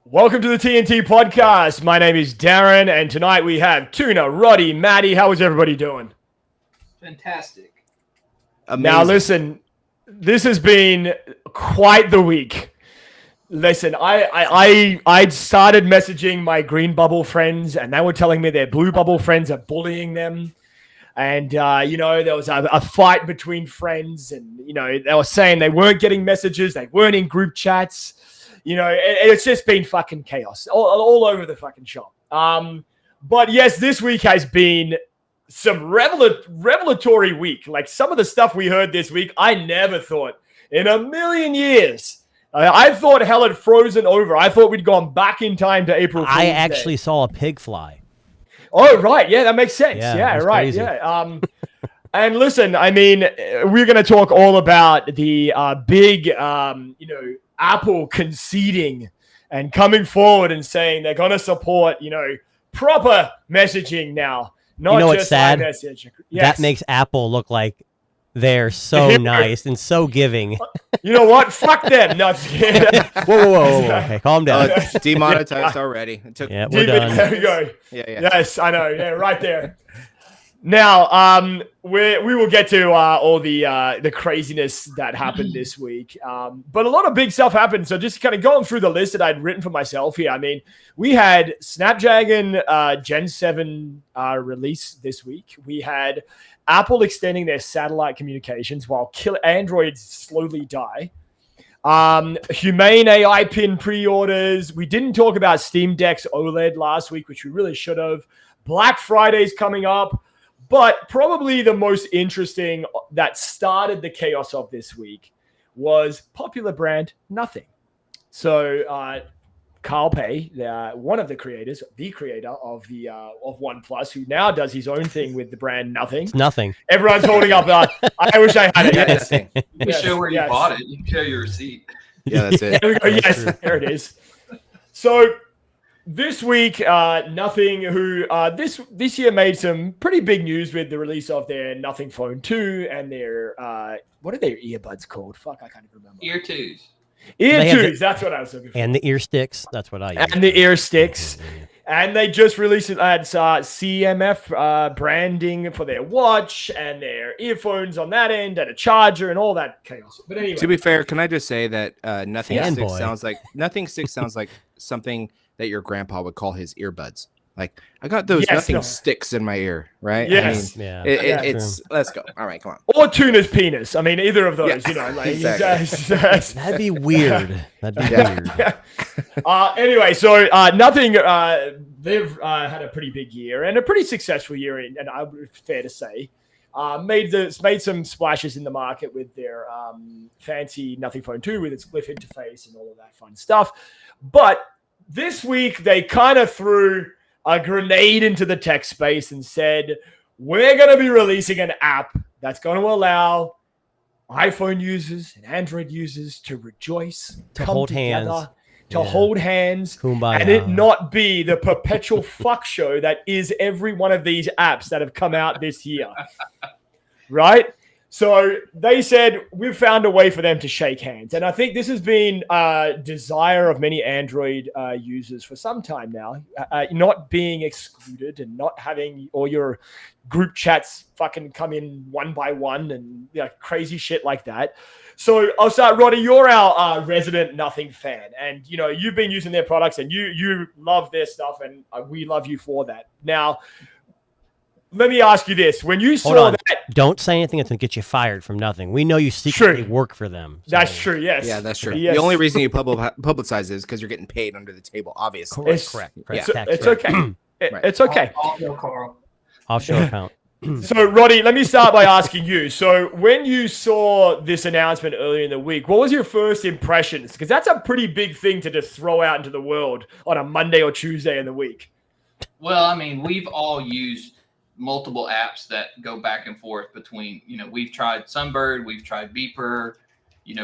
Welcome to the TNT Podcast. My name is Darren, and tonight we have Tuna, Roddy, Maddie. How is everybody doing? Fantastic. Amazing. Now, listen, this has been quite the week. Listen, I started messaging my green bubble friends, and they were telling me their blue bubble friends are bullying them. And, there was a fight between friends, and, they were saying they weren't getting messages, they weren't in group chats. It's just been fucking chaos all over the fucking shop. But yes, this week has been some revelatory week. Like some of the stuff we heard this week, I never thought in a million years. I thought hell had frozen over. I thought we'd gone back in time to April Fool's I actually Day. saw a pig fly. Oh, right. Yeah, that makes sense. Yeah, right. crazy. Yeah. And listen, I mean, we're going to talk all about the big, Apple conceding and coming forward and saying they're going to support, proper messaging now, not what's just sad? iMessage. That makes Apple look like they're so nice and so giving. You know what? Fuck them. No, just kidding. Whoa. Okay, calm down. Demonetized already. It took. Yeah, we're done. There you go. Yeah. Yes, I know. Yeah, right there. Now, we will get to all the craziness that happened this week. But a lot of big stuff happened. So just kind of going through the list that I'd written for myself here. I mean, we had Snapdragon Gen 7 release this week. We had Apple extending their satellite communications while Androids slowly die. Humane AI pin pre-orders. We didn't talk about Steam Deck's OLED last week, which we really should have. Black Friday's coming up. But probably the most interesting that started the chaos of this week was popular brand Nothing. So Carl Pei, one of the creators, the creator of OnePlus, who now does his own thing with the brand Nothing. It's nothing. Everyone's holding up. I wish I had it. Yes. You can show where you bought it. You can show your receipt. Yeah, that's it. There we go. Yes, there it is. So this week, Nothing, who this year made some pretty big news with the release of their Nothing Phone 2 and their what are their earbuds called? Fuck, I can't even remember. Ear twos. That's what I was looking for. And the ear sticks. That's what I use. And the ear sticks. And they just released CMF branding for their watch and their earphones on that end and a charger and all that chaos. But anyway. To be fair, can I just say that Nothing Sticks sounds like something that your grandpa would call his earbuds. Like, I got those sticks in my ear, right? Yes. I mean, it's let's go. All right, come on. Or Tuna's penis. I mean, either of those, exactly. That'd be weird. Anyway, so Nothing, they've had a pretty big year and a pretty successful year, and I would fair to say. Made some splashes in the market with their fancy Nothing Phone 2 with its Glyph interface and all of that fun stuff. But this week, they kind of threw a grenade into the tech space and said, we're going to be releasing an app that's going to allow iPhone users and Android users to rejoice, to hold hands, Kumbaya. And it not be the perpetual fuck show that is every one of these apps that have come out this year. Right? So they said, we've found a way for them to shake hands. And I think this has been a desire of many Android users for some time now, not being excluded and not having all your group chats fucking come in one by one and crazy shit like that. So I'll start, Roddy, you're our resident Nothing fan. And, you've been using their products and you love their stuff and we love you for that. Now, let me ask you this. When you saw that... Don't say anything that's going to get you fired from Nothing. We know you secretly work for them. So. That's true, yes. Yeah, that's true. Yes. The only reason you publicize it is because you're getting paid under the table, obviously. Correct. It's okay. It's okay. Offshore account. So, Roddy, let me start by asking you. So, when you saw this announcement earlier in the week, what was your first impressions? Because that's a pretty big thing to just throw out into the world on a Monday or Tuesday in the week. Well, I mean, we've all used multiple apps that go back and forth between, we've tried Sunbird, we've tried Beeper,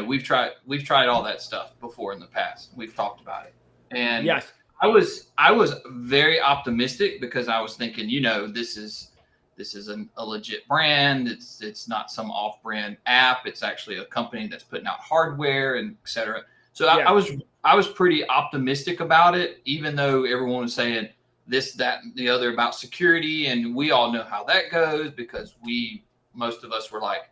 we've tried all that stuff before in the past. We've talked about it. And yes, I was very optimistic because I was thinking, this is a legit brand. It's not some off-brand app. It's actually a company that's putting out hardware and et cetera. So I was pretty optimistic about it, even though everyone was saying this, that, and the other about security, and we all know how that goes because most of us were like,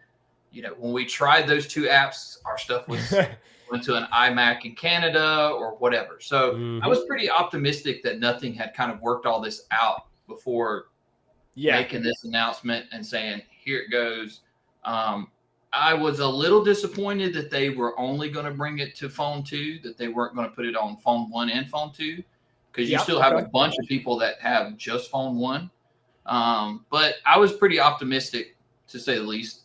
when we tried those two apps, our stuff was went to an iMac in Canada or whatever. So I was pretty optimistic that nothing had kind of worked all this out before making this announcement and saying, here it goes. I was a little disappointed that they were only going to bring it to phone 2, that they weren't going to put it on phone 1 and phone 2, because you still have a bunch of people that have just phone 1. But I was pretty optimistic, to say the least.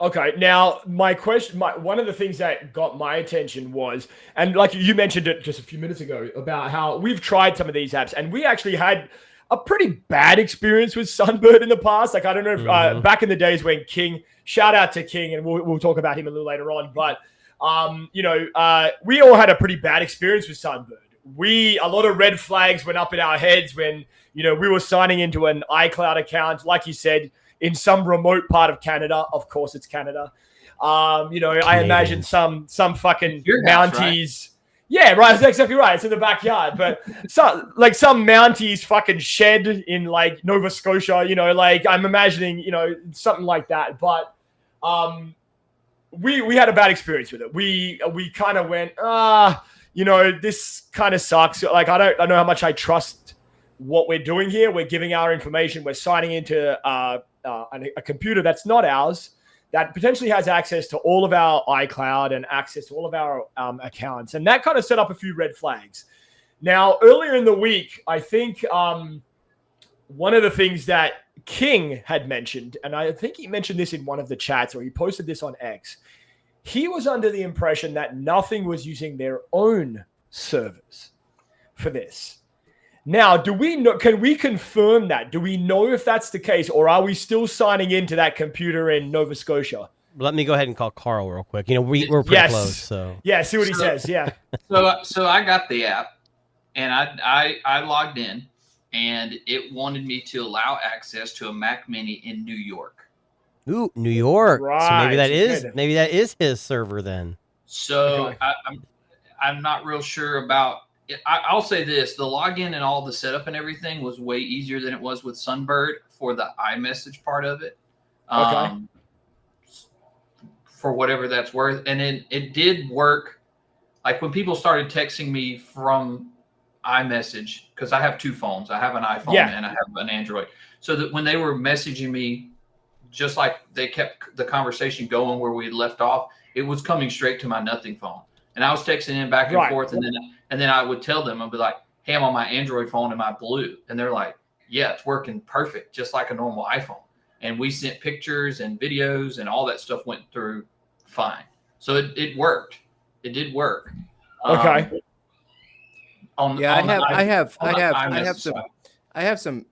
Okay, now my question, one of the things that got my attention was, and like you mentioned it just a few minutes ago, about how we've tried some of these apps, and we actually had a pretty bad experience with Sunbird in the past. Like, I don't know if back in the days when King, shout out to King, and we'll talk about him a little later on, but we all had a pretty bad experience with Sunbird. A lot of red flags went up in our heads when, we were signing into an iCloud account, like you said, in some remote part of Canada. Of course, it's Canada. I imagine some fucking Mounties. Right? Yeah, right. That's exactly right. It's in the backyard. But some Mounties fucking shed in like Nova Scotia, I'm imagining, something like that. But we had a bad experience with it. We kind of went, this kind of sucks. Like, I don't know how much I trust what we're doing here. We're giving our information. We're signing into a computer that's not ours, that potentially has access to all of our iCloud and access to all of our accounts. And that kind of set up a few red flags. Now, earlier in the week, I think one of the things that King had mentioned, and I think he mentioned this in one of the chats, or he posted this on X, he was under the impression that Nothing was using their own servers for this. Now, can we confirm that? Do we know if that's the case, or are we still signing into that computer in Nova Scotia? Let me go ahead and call Carl real quick. We're pretty close. So yeah, see what he says. Yeah. So I got the app, and I logged in, and it wanted me to allow access to a Mac Mini in New York. Ooh, New York. Right. So maybe that is his server then. So okay. I'm not real sure about. I'll say this: the login and all the setup and everything was way easier than it was with Sunbird for the iMessage part of it. For whatever that's worth. And it did work. Like when people started texting me from iMessage, because I have 2 phones. I have an iPhone and I have an Android. So that when they were messaging me, just like they kept the conversation going where we left off, it was coming straight to my Nothing phone. And I was texting in back and forth, and then I would tell them, I'd be like, hey, I'm on my Android phone and my Blue. And they're like, yeah, it's working perfect, just like a normal iPhone. And we sent pictures and videos, and all that stuff went through fine. So it worked. It did work. Okay. I have some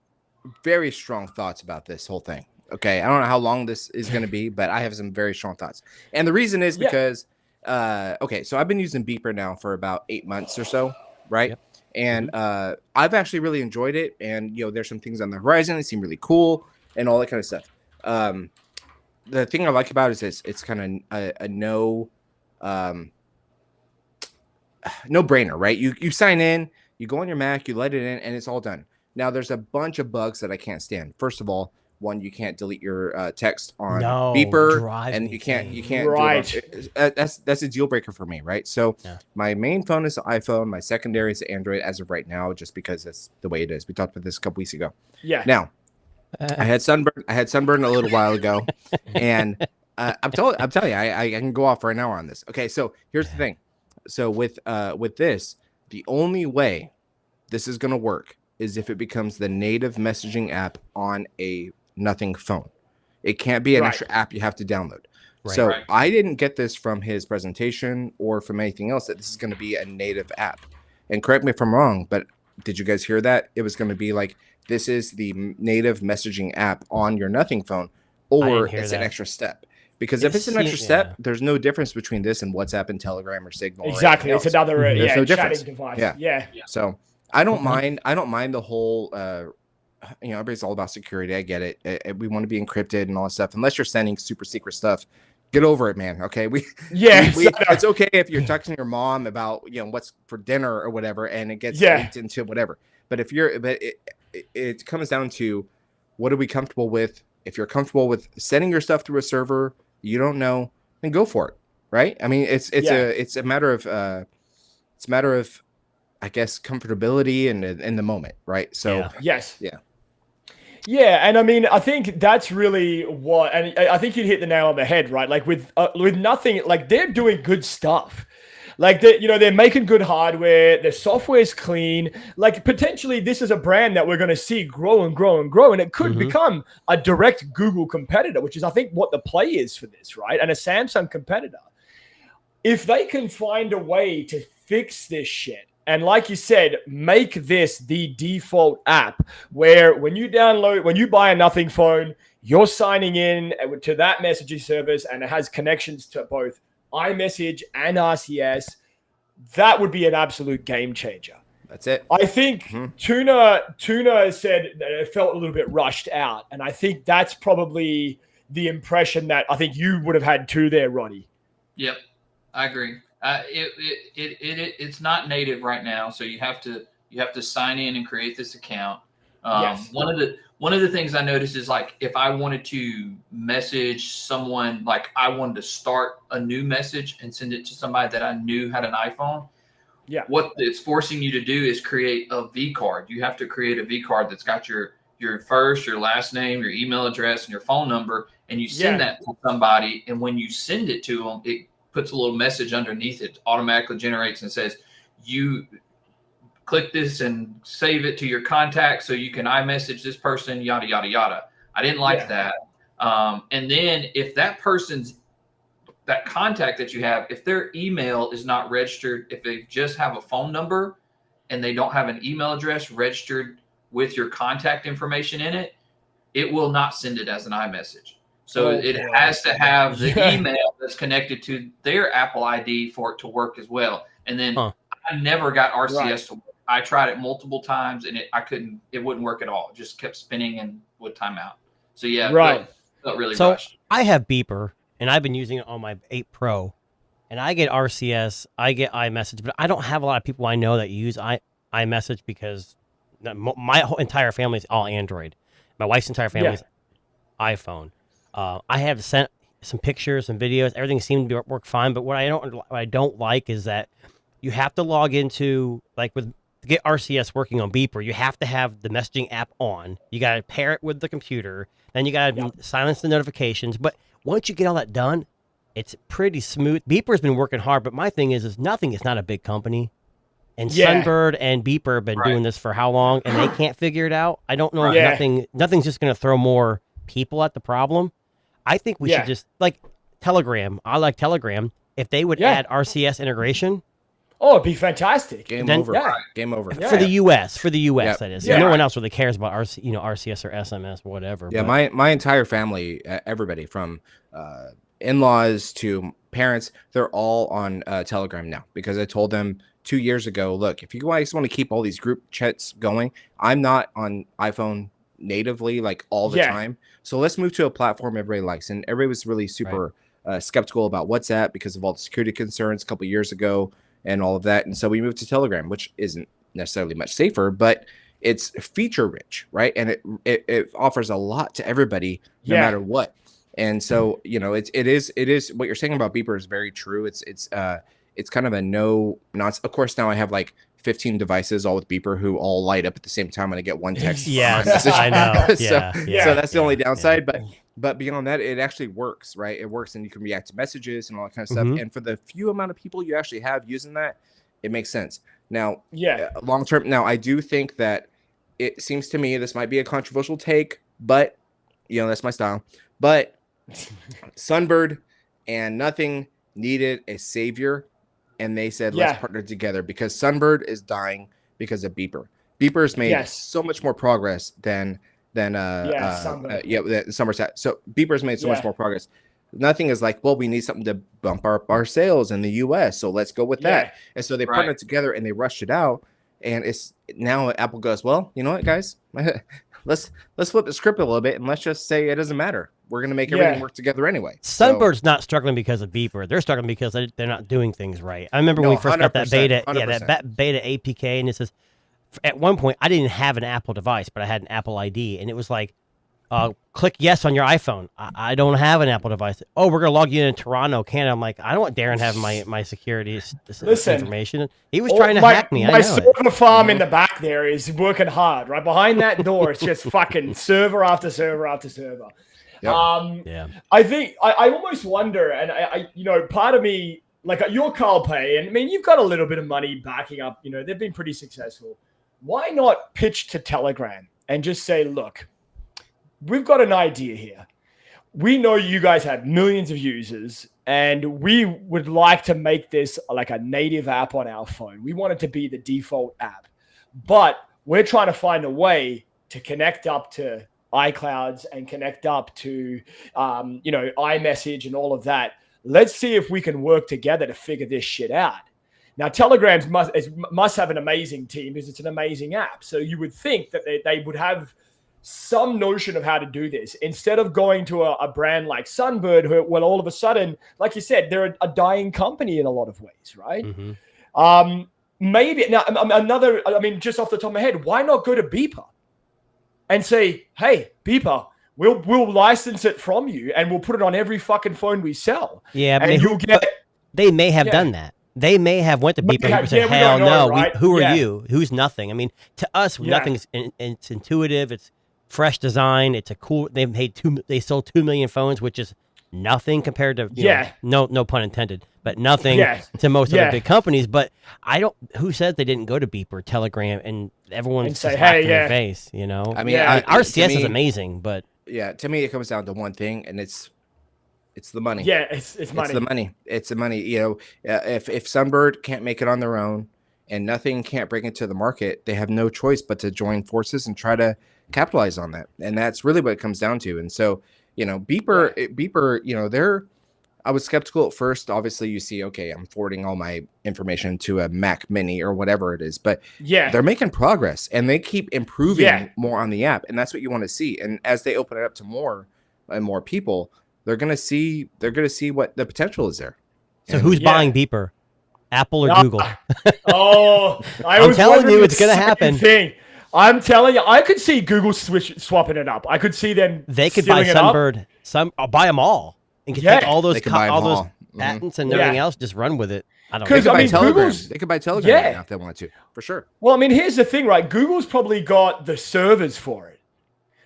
very strong thoughts about this whole thing. Okay. I don't know how long this is going to be, but I have some very strong thoughts. And the reason is because so I've been using Beeper now for about 8 months or so, right? Yep. And I've actually really enjoyed it. And there's some things on the horizon that seem really cool and all that kind of stuff. The thing I like about it is it's kind of a no brainer, right? You sign in, you go on your Mac, you let it in, and it's all done. Now there's a bunch of bugs that I can't stand. First of all, one, you can't delete your text on Beeper, and you can't that's a deal breaker for me, right? So my main phone is the iPhone, my secondary is Android as of right now, just because that's the way it is. We talked about this a couple weeks ago. Yeah. Now I had sunburn a little while ago, and I'm telling you, I can go off right now on this. Okay, so here's the thing. So with this, the only way this is gonna work is if it becomes the native messaging app on a Nothing phone. It can't be an extra app you have to download. I didn't get this from his presentation or from anything else that this is going to be a native app. And correct me if I'm wrong, but did you guys hear that? It was going to be like, this is the native messaging app on your Nothing phone, or it's an extra step. Because if it's an extra step, there's no difference between this and WhatsApp and Telegram or Signal. Exactly. It's another there's no chatting device. Yeah. So I don't mind the whole everybody's all about security. I get it. We want to be encrypted and all that stuff. Unless you're sending super secret stuff, Get over it, man. Okay, it's okay if you're texting your mom about what's for dinner or whatever, and it gets leaked into whatever. But it comes down to what are we comfortable with? If you're comfortable with sending your stuff through a server you don't know, then go for it, right? I mean, it's a matter of I guess comfortability and in the moment, right? So Yeah, and I mean, I think that's really what, and I think you hit the nail on the head, right? Like with nothing, like they're doing good stuff. Like they're making good hardware. Their software's clean. Like potentially, this is a brand that we're going to see grow and grow and grow, and it could become a direct Google competitor, which is I think what the play is for this, right? And a Samsung competitor. If they can find a way to fix this shit, and like you said, make this the default app where when you buy a Nothing phone, you're signing in to that messaging service, and it has connections to both iMessage and RCS. That would be an absolute game changer. That's it. I think Tuna said that it felt a little bit rushed out, and I think that's probably the impression that I think you would have had too there, Ronnie. Yep, I agree. It's not native right now, so you have to sign in and create this account. One of the things I noticed is like if I wanted to message someone, like I wanted to start a new message and send it to somebody that I knew had an iPhone. Yeah. What it's forcing you to do is create a V card. You have to create a V card that's got your first, your last name, your email address, and your phone number, and you send that to somebody. And when you send it to them, it puts a little message underneath it, automatically generates and says, you click this and save it to your contact so you can iMessage this person, yada, yada, yada. I didn't like that. And then if that contact that you have, if their email is not registered, if they just have a phone number and they don't have an email address registered with your contact information in it, it will not send it as an iMessage. So it has to have the email that's connected to their Apple ID for it to work as well. And then I never got RCS to work. I tried it multiple times and it wouldn't work at all. It just kept spinning and would time out. So felt really rushed. I have Beeper and I've been using it on my 8 Pro, and I get RCS, I get iMessage, but I don't have a lot of people I know that use iMessage because my whole entire family is all Android. My wife's entire family is iPhone. I have sent some pictures and videos. Everything seemed to work fine, but what I don't like is that you have to log into, like to get RCS working on Beeper, you have to have the messaging app on. You got to pair it with the computer. Then you got to silence the notifications. But once you get all that done, it's pretty smooth. Beeper's been working hard, but my thing is Nothing is not a big company. And Sunbird and Beeper have been doing this for how long, and they can't figure it out. I don't know if Nothing's just going to throw more people at the problem. I think we should just, like Telegram. I like Telegram. If they would add RCS integration. Oh, it'd be fantastic. Game over. Game over. For the U.S., that is. No one else really cares about RCS or SMS, whatever. Yeah, my entire family, everybody from in-laws to parents, they're all on Telegram now because I told them 2 years ago, look, if you guys want to keep all these group chats going, I'm not on iPhone natively like all the time. So let's move to a platform everybody likes. And everybody was really super skeptical about WhatsApp because of all the security concerns a couple of years ago and all of that. And so we moved to Telegram, which isn't necessarily much safer, but it's feature rich, right? And it offers a lot to everybody, no matter what. And so, it is what you're saying about Beeper is very true. It's kind of a no nonsense. Of course, now I have like 15 devices all with Beeper who all light up at the same time when I get one text. I know. So that's the only downside. But beyond that, it actually works, right? It works, and you can react to messages and all that kind of stuff. And for the few amount of people you actually have using that, it makes sense. Now, long term. Now, I do think that it seems to me this might be a controversial take, but that's my style. But Sunbird and Nothing needed a savior, and they said let's partner together because Sunbird is dying because of Beeper. Beeper's made so much more progress than Somerset. So Beeper's made so much more progress. Nothing is like, well, we need something to bump our sales in the US, so let's go with that. And so they partnered together and they rushed it out. And it's now Apple goes, well, you know what, guys, let's flip the script a little bit and let's just say it doesn't matter. We're gonna make everything work together anyway. Sunbird's not struggling because of Beeper. They're struggling because they're not doing things right. I remember when we first got that beta, 100%. that beta APK, and it says at one point I didn't have an Apple device, but I had an Apple ID, and it was like, click yes on your iPhone. I don't have an Apple device. Oh, we're gonna log you in Toronto, Canada. I'm like, I don't want Darren having my security information. He was trying to hack me. My server farm in the back there is working hard. Right behind that door, it's just fucking server after server after server. Yep. I think I almost wonder, and I part of me, like your Carl Pay, and I mean, you've got a little bit of money backing up. They've been pretty successful. Why not pitch to Telegram and just say, look, we've got an idea here. We know you guys have millions of users, and we would like to make this like a native app on our phone. We want it to be the default app, but we're trying to find a way to connect up to iClouds and connect up to, iMessage and all of that. Let's see if we can work together to figure this shit out. Now, Telegrams must have an amazing team because it's an amazing app. So you would think that they would have some notion of how to do this instead of going to a brand like Sunbird, who, well, all of a sudden, like you said, they're a dying company in a lot of ways, right? Mm-hmm. Maybe now just off the top of my head, why not go to Beeper and say, hey, Beeper, we'll license it from you and we'll put it on every fucking phone we sell. Yeah, but they may have done that. They may have went to Beeper and said, hell no, right? Who are you? Who's nothing? I mean, to us, nothing's it's intuitive. It's fresh design. It's a cool. They sold 2 million phones, which is nothing compared to no pun intended, but nothing to most other big companies. But who says they didn't go to Beeper, Telegram, and everyone's just laughing in their face? I mean, RCS is amazing, but to me, it comes down to one thing, and it's the money. Yeah, it's money. It's the money. It's the money. If Sunbird can't make it on their own and nothing can't bring it to the market, they have no choice but to join forces and try to capitalize on that. And that's really what it comes down to. And so, Beeper, I was skeptical at first. Obviously, you see, okay, I'm forwarding all my information to a Mac Mini or whatever it is, but they're making progress and they keep improving more on the app. And that's what you want to see. And as they open it up to more and more people, they're going to see what the potential is there. So who's buying Beeper? Apple or Google? I'm telling you, it's going to happen. I'm telling you, I could see Google swapping it up. I could see them. They could buy Sunbird. I'll buy them all and can take all those patents and everything else. Just run with it. I don't know. They could buy Telegram right now if they want to, for sure. Well, I mean, here's the thing, right? Google's probably got the servers for it.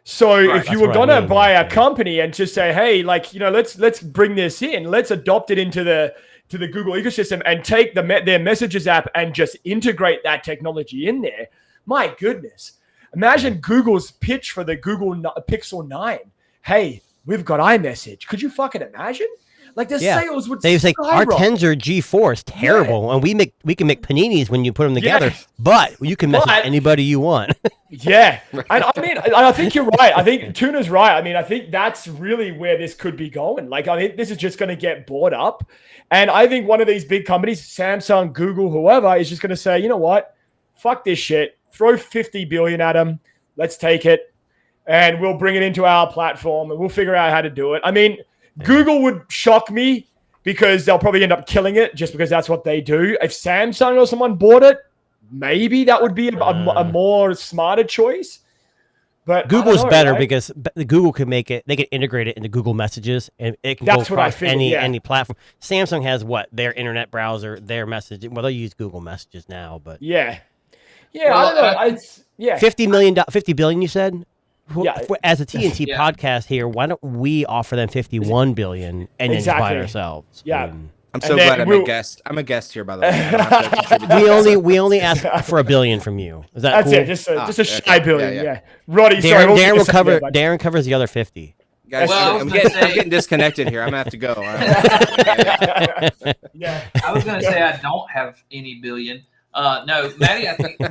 So if you were gonna buy a company and just say, hey, let's bring this in, let's adopt it into the Google ecosystem and take their Messages app and just integrate that technology in there. My goodness, imagine Google's pitch for the Google Pixel 9. Hey, we've got iMessage. Could you fucking imagine? Like the sales would. They say our Tensor G4 is terrible, and we can make paninis when you put them together. But you can message anybody you want. And I think you're right. I think Tuna's right. I mean, I think that's really where this could be going. Like, I think this is just going to get bought up, and I think one of these big companies, Samsung, Google, whoever, is just going to say, you know what, fuck this shit. Throw $50 billion at them. Let's take it, and we'll bring it into our platform, and we'll figure out how to do it. I mean. Google would shock me because they'll probably end up killing it just because that's what they do. If Samsung or someone bought it, maybe that would be a more smarter choice. But Google's better because Google can make it. They can integrate it into Google Messages, and it can go across any platform. Samsung has their internet browser, their messaging. Well, they use Google Messages now, but I don't know. $50 billion. You said. As a TNT podcast here, why don't we offer them $51 billion and then buy it ourselves? Yeah, I'm so glad I'm a guest. I'm a guest here, by the way. we only ask for $1 billion from you. Is that That's cool? it. Just a shy billion. Yeah. Roddy, Darren will cover. Darren covers the other 50. Guys, I'm getting disconnected here. I'm gonna have to go. I was gonna say I don't have any billion. No, Maddie, I think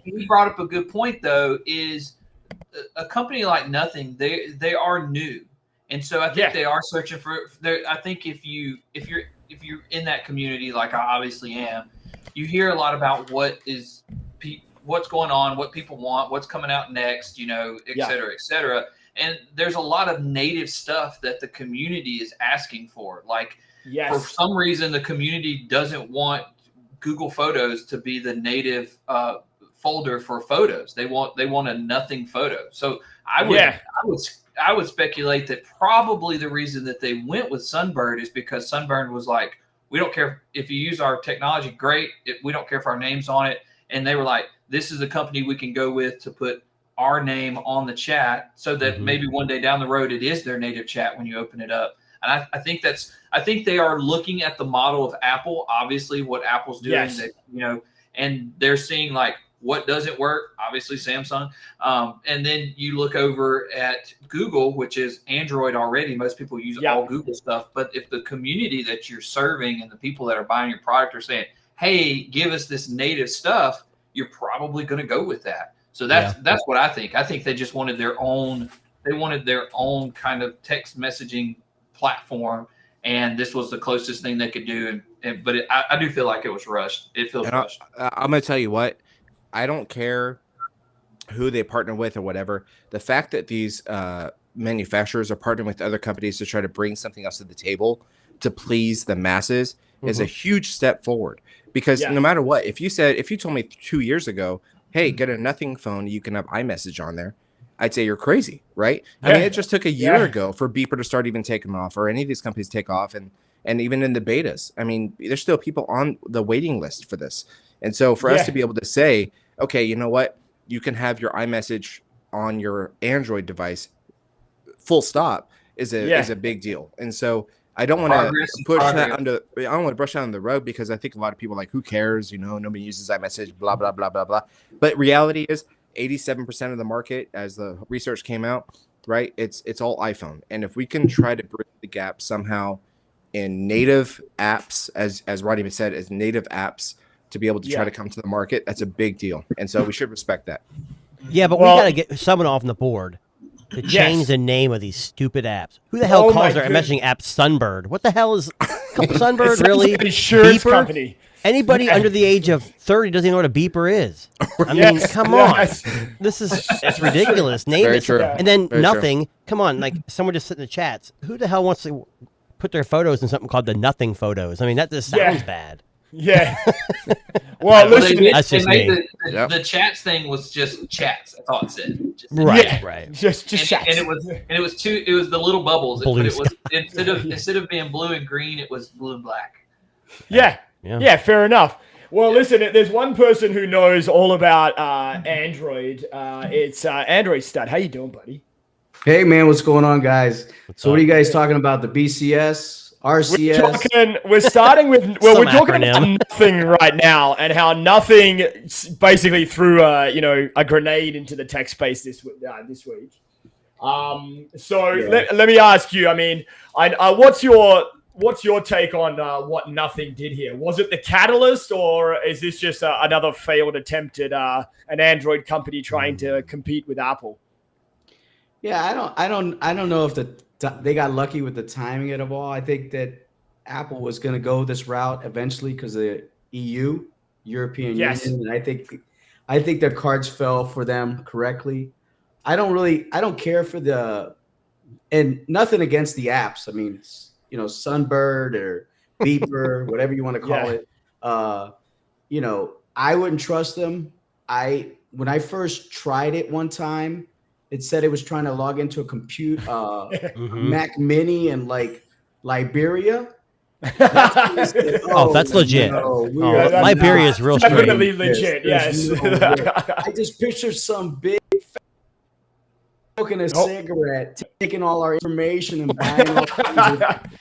he brought up a good point though. Is a company like Nothing, they are new, and so I think they are searching for. I think if you're in that community, like I obviously am, you hear a lot about what's going on, what people want, what's coming out next, et cetera, et cetera. And there's a lot of native stuff that the community is asking for. Like, for some reason, the community doesn't want Google Photos to be the native folder for photos. They want a nothing photo. So I would speculate that probably the reason that they went with Sunbird is because Sunbird was like, we don't care if you use our technology, great. We don't care if our name's on it. And they were like, this is a company we can go with to put our name on the chat so that maybe one day down the road it is their native chat when you open it up. And I think they are looking at the model of Apple, obviously what Apple's doing, that, and they're seeing like what doesn't work, obviously Samsung. And then you look over at Google, which is Android already. Most people use all Google stuff. But if the community that you're serving and the people that are buying your product are saying, hey, give us this native stuff, you're probably going to go with that. So that's what I think. I think they just wanted their own kind of text messaging platform, and this was the closest thing they could do. But I do feel like it was rushed. It feels rushed. I'm going to tell you what, I don't care who they partner with or whatever. The fact that these manufacturers are partnering with other companies to try to bring something else to the table to please the masses is a huge step forward. Because no matter what, if you told me 2 years ago, hey, get a nothing phone, you can have iMessage on there, I'd say you're crazy, right? I mean, it just took a year ago for Beeper to start even taking off, or any of these companies take off, and even in the betas. I mean, there's still people on the waiting list for this. And so for us to be able to say, okay, you know what, you can have your iMessage on your Android device, full stop, is a big deal. And so I don't want to push that under. I don't want to brush that on the rug, because I think a lot of people are like, who cares? Nobody uses iMessage, blah blah blah blah blah. But reality is, 87% of the market, as the research came out, right? It's all iPhone. And if we can try to bridge the gap somehow in native apps, as Rodney said, as native apps to be able to try to come to the market, that's a big deal. And so we should respect that. Yeah, but we got to get someone off the board to change the name of these stupid apps. Who the hell calls their messaging app Sunbird? What the hell is Sunbird really? Insurance company. Anybody under the age of 30 doesn't even know what a beeper is. I mean, come on. It's ridiculous. Name it. And then nothing. Come on, like someone just sit in the chats. Who the hell wants to put their photos in something called the nothing photos? I mean, that just sounds bad. Yeah. Well, listen, the chats thing was just chats. That's all it said. Right. Just chats. And it was the little bubbles. But it was instead of being blue and green, it was blue and black. Yeah, fair enough. Well, listen, there's one person who knows all about Android. It's Android Stud. How you doing, buddy? Hey, man, what's going on, guys? What are you guys talking about? The BCS? RCS. We're starting with we're talking about nothing right now, and how nothing basically threw a grenade into the tech space this week. Let me ask you. I mean, what's your take on what nothing did here? Was it the catalyst, or is this just another failed attempt at an Android company trying to compete with Apple? Yeah, I don't know if they got lucky with the timing of it all. I think that Apple was going to go this route eventually because of the European Union, and I think their cards fell for them correctly. I don't care for and nothing against the apps. I mean, Sunbird or Beeper, whatever you want to call it. I wouldn't trust them. When I first tried it one time, it said it was trying to log into a Mac Mini in like Liberia. That's legit. Liberia is real strange. Definitely legit. Yes. I just pictured some big smoking a cigarette, taking all our information and buying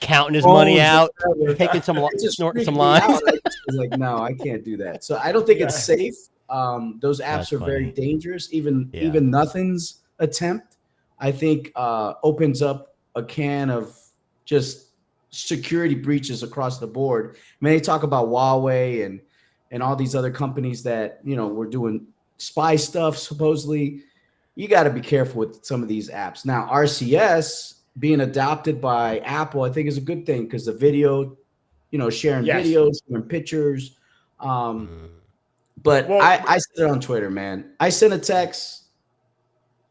counting his money out, taking snorting some lines. I was like, no, I can't do that. So I don't think it's safe. Those apps are very dangerous. Even nothing's attempt, I think, opens up a can of just security breaches across the board. I mean, they talk about Huawei and all these other companies that were doing spy stuff supposedly. You got to be careful with some of these apps. Now, RCS being adopted by Apple, I think, is a good thing, because the video, sharing videos, sharing pictures. But I said it on Twitter, man. I sent a text.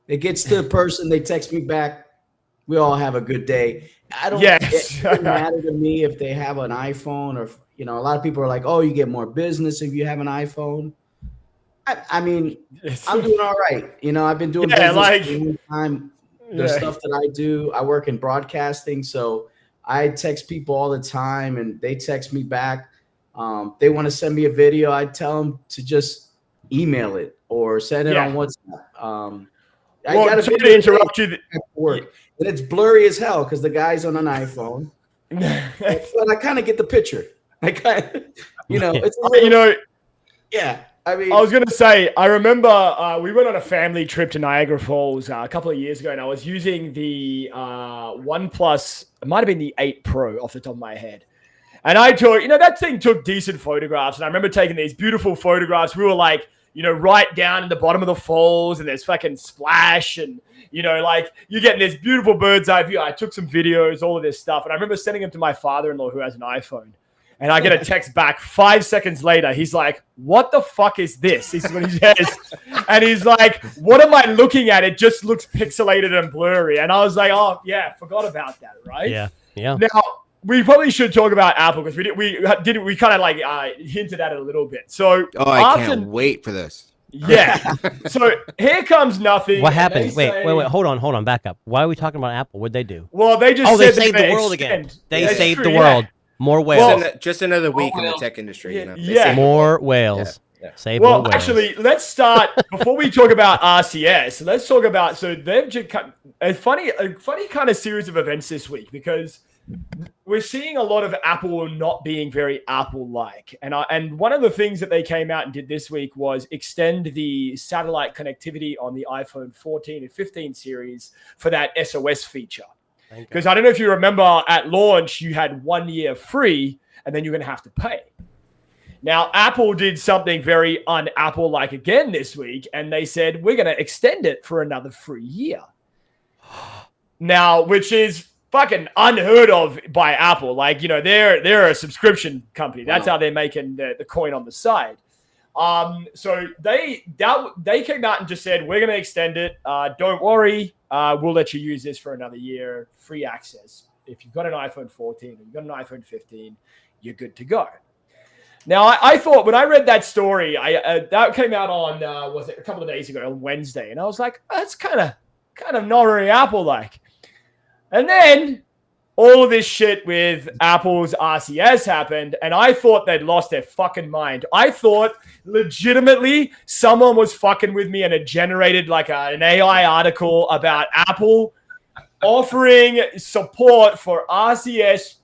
It gets to the person, they text me back. We all have a good day. I don't. Yes. It doesn't matter to me if they have an iPhone or a lot of people are like, "Oh, you get more business if you have an iPhone." I mean, I'm doing all right. I've been doing business for a long time. The stuff that I do, I work in broadcasting, so I text people all the time, and they text me back. They want to send me a video. I tell them to just email it or send it on WhatsApp. I got to interrupt you. Work. And it's blurry as hell because the guy's on an iPhone. But I kind of get the picture. It's a little, yeah. I mean, I was going to say, I remember we went on a family trip to Niagara Falls a couple of years ago, and I was using the OnePlus. It might have been the 8 Pro off the top of my head. And I took, that thing took decent photographs. And I remember taking these beautiful photographs. We were like, right down in the bottom of the falls, and there's fucking splash, and you're getting this beautiful bird's eye view. I took some videos, all of this stuff, and I remember sending them to my father-in-law who has an iPhone, and I get a text back 5 seconds later. He's like, "What the fuck is this?" This is what he says, and he's like, "What am I looking at? It just looks pixelated and blurry." And I was like, "Oh yeah, forgot about that, right?" Yeah. Now we probably should talk about Apple because we kind of hinted at it a little bit. So I can't wait for this. Yeah. So here comes nothing. What happened? Wait. Hold on. Back up. Why are we talking about Apple? What'd they do? Well, they just they saved the world again. They saved the world. More whales. Well, just another week in the tech industry. More whales. Save well, more whales. actually, let's start before we talk about RCS. Let's talk about they've just cut a funny kind of series of events this week because we're seeing a lot of Apple not being very Apple-like. And one of the things that they came out and did this week was extend the satellite connectivity on the iPhone 14 and 15 series for that SOS feature. Because I don't know if you remember at launch, you had 1 year free, and then you're going to have to pay. Now, Apple did something very un-Apple-like again this week, and they said, we're going to extend it for another free year. Now, which is fucking unheard of by Apple. They're a subscription company. That's how they're making the coin on the side. So they came out and just said, we're going to extend it. Don't worry. We'll let you use this for another year, free access. If you've got an iPhone 14 and you've got an iPhone 15, you're good to go. Now, I thought when I read that story, that came out on, was it a couple of days ago on Wednesday. And I was like, that's kind of not very Apple-like. And then all of this shit with Apple's RCS happened, and I thought they'd lost their fucking mind. I thought legitimately someone was fucking with me and it generated an AI article about Apple offering support for RCS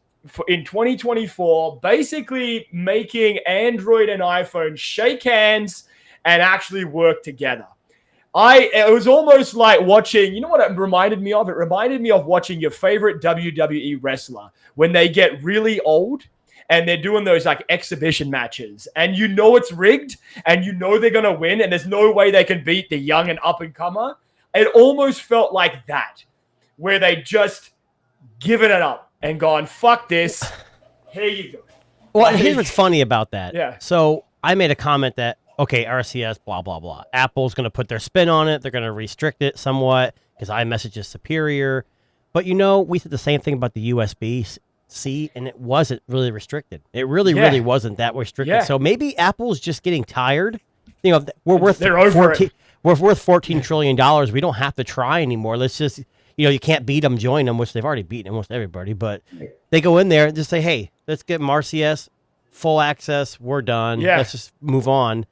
in 2024, basically making Android and iPhone shake hands and actually work together. It was almost like watching, you know what it reminded me of? It reminded me of watching your favorite WWE wrestler when they get really old and they're doing those exhibition matches and it's rigged and they're going to win and there's no way they can beat the young and up and comer. It almost felt like that, where they just given it up and gone, fuck this. Here you go. Well, here's what's funny about that. Yeah. So I made a comment that, okay, RCS, blah, blah, blah. Apple's going to put their spin on it. They're going to restrict it somewhat because iMessage is superior. But, we said the same thing about the USB-C, and it wasn't really restricted. It really wasn't that restricted. Yeah. So maybe Apple's just getting tired. We're worth $14 trillion. We don't have to try anymore. Let's just, you can't beat them, join them, which they've already beaten almost everybody. But they go in there and just say, hey, let's get them RCS, full access, we're done. Yeah. Let's just move on.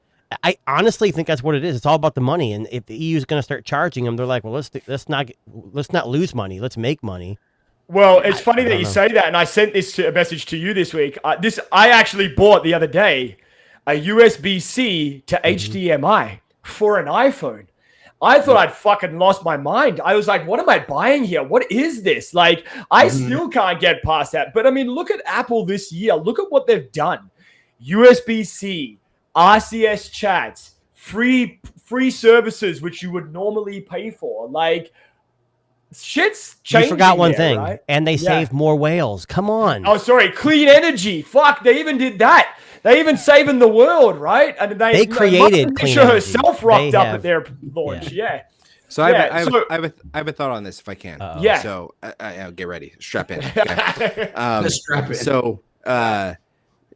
I honestly think that's what it is. It's all about the money, and if the EU is going to start charging them, they're like, "Well, let's not lose money. Let's make money." Well, it's funny that you say that, and I sent a message to you this week. I actually bought the other day a USB-C to HDMI for an iPhone. I thought I'd fucking lost my mind. I was like, "What am I buying here? What is this?" I still can't get past that. But I mean, look at Apple this year. Look at what they've done: USB-C. RCS chats, free services, which you would normally pay for. Shit's changing. You forgot one thing, right? And they saved more whales. Come on. Oh, sorry. Clean energy. Fuck, they even did that. They even saving the world, right? And they created clean energy. energy. Herself rocked up at their launch. Yeah. So I have a thought on this if I can. Yeah. So I'll get ready. Strap in. Okay. Strap in. So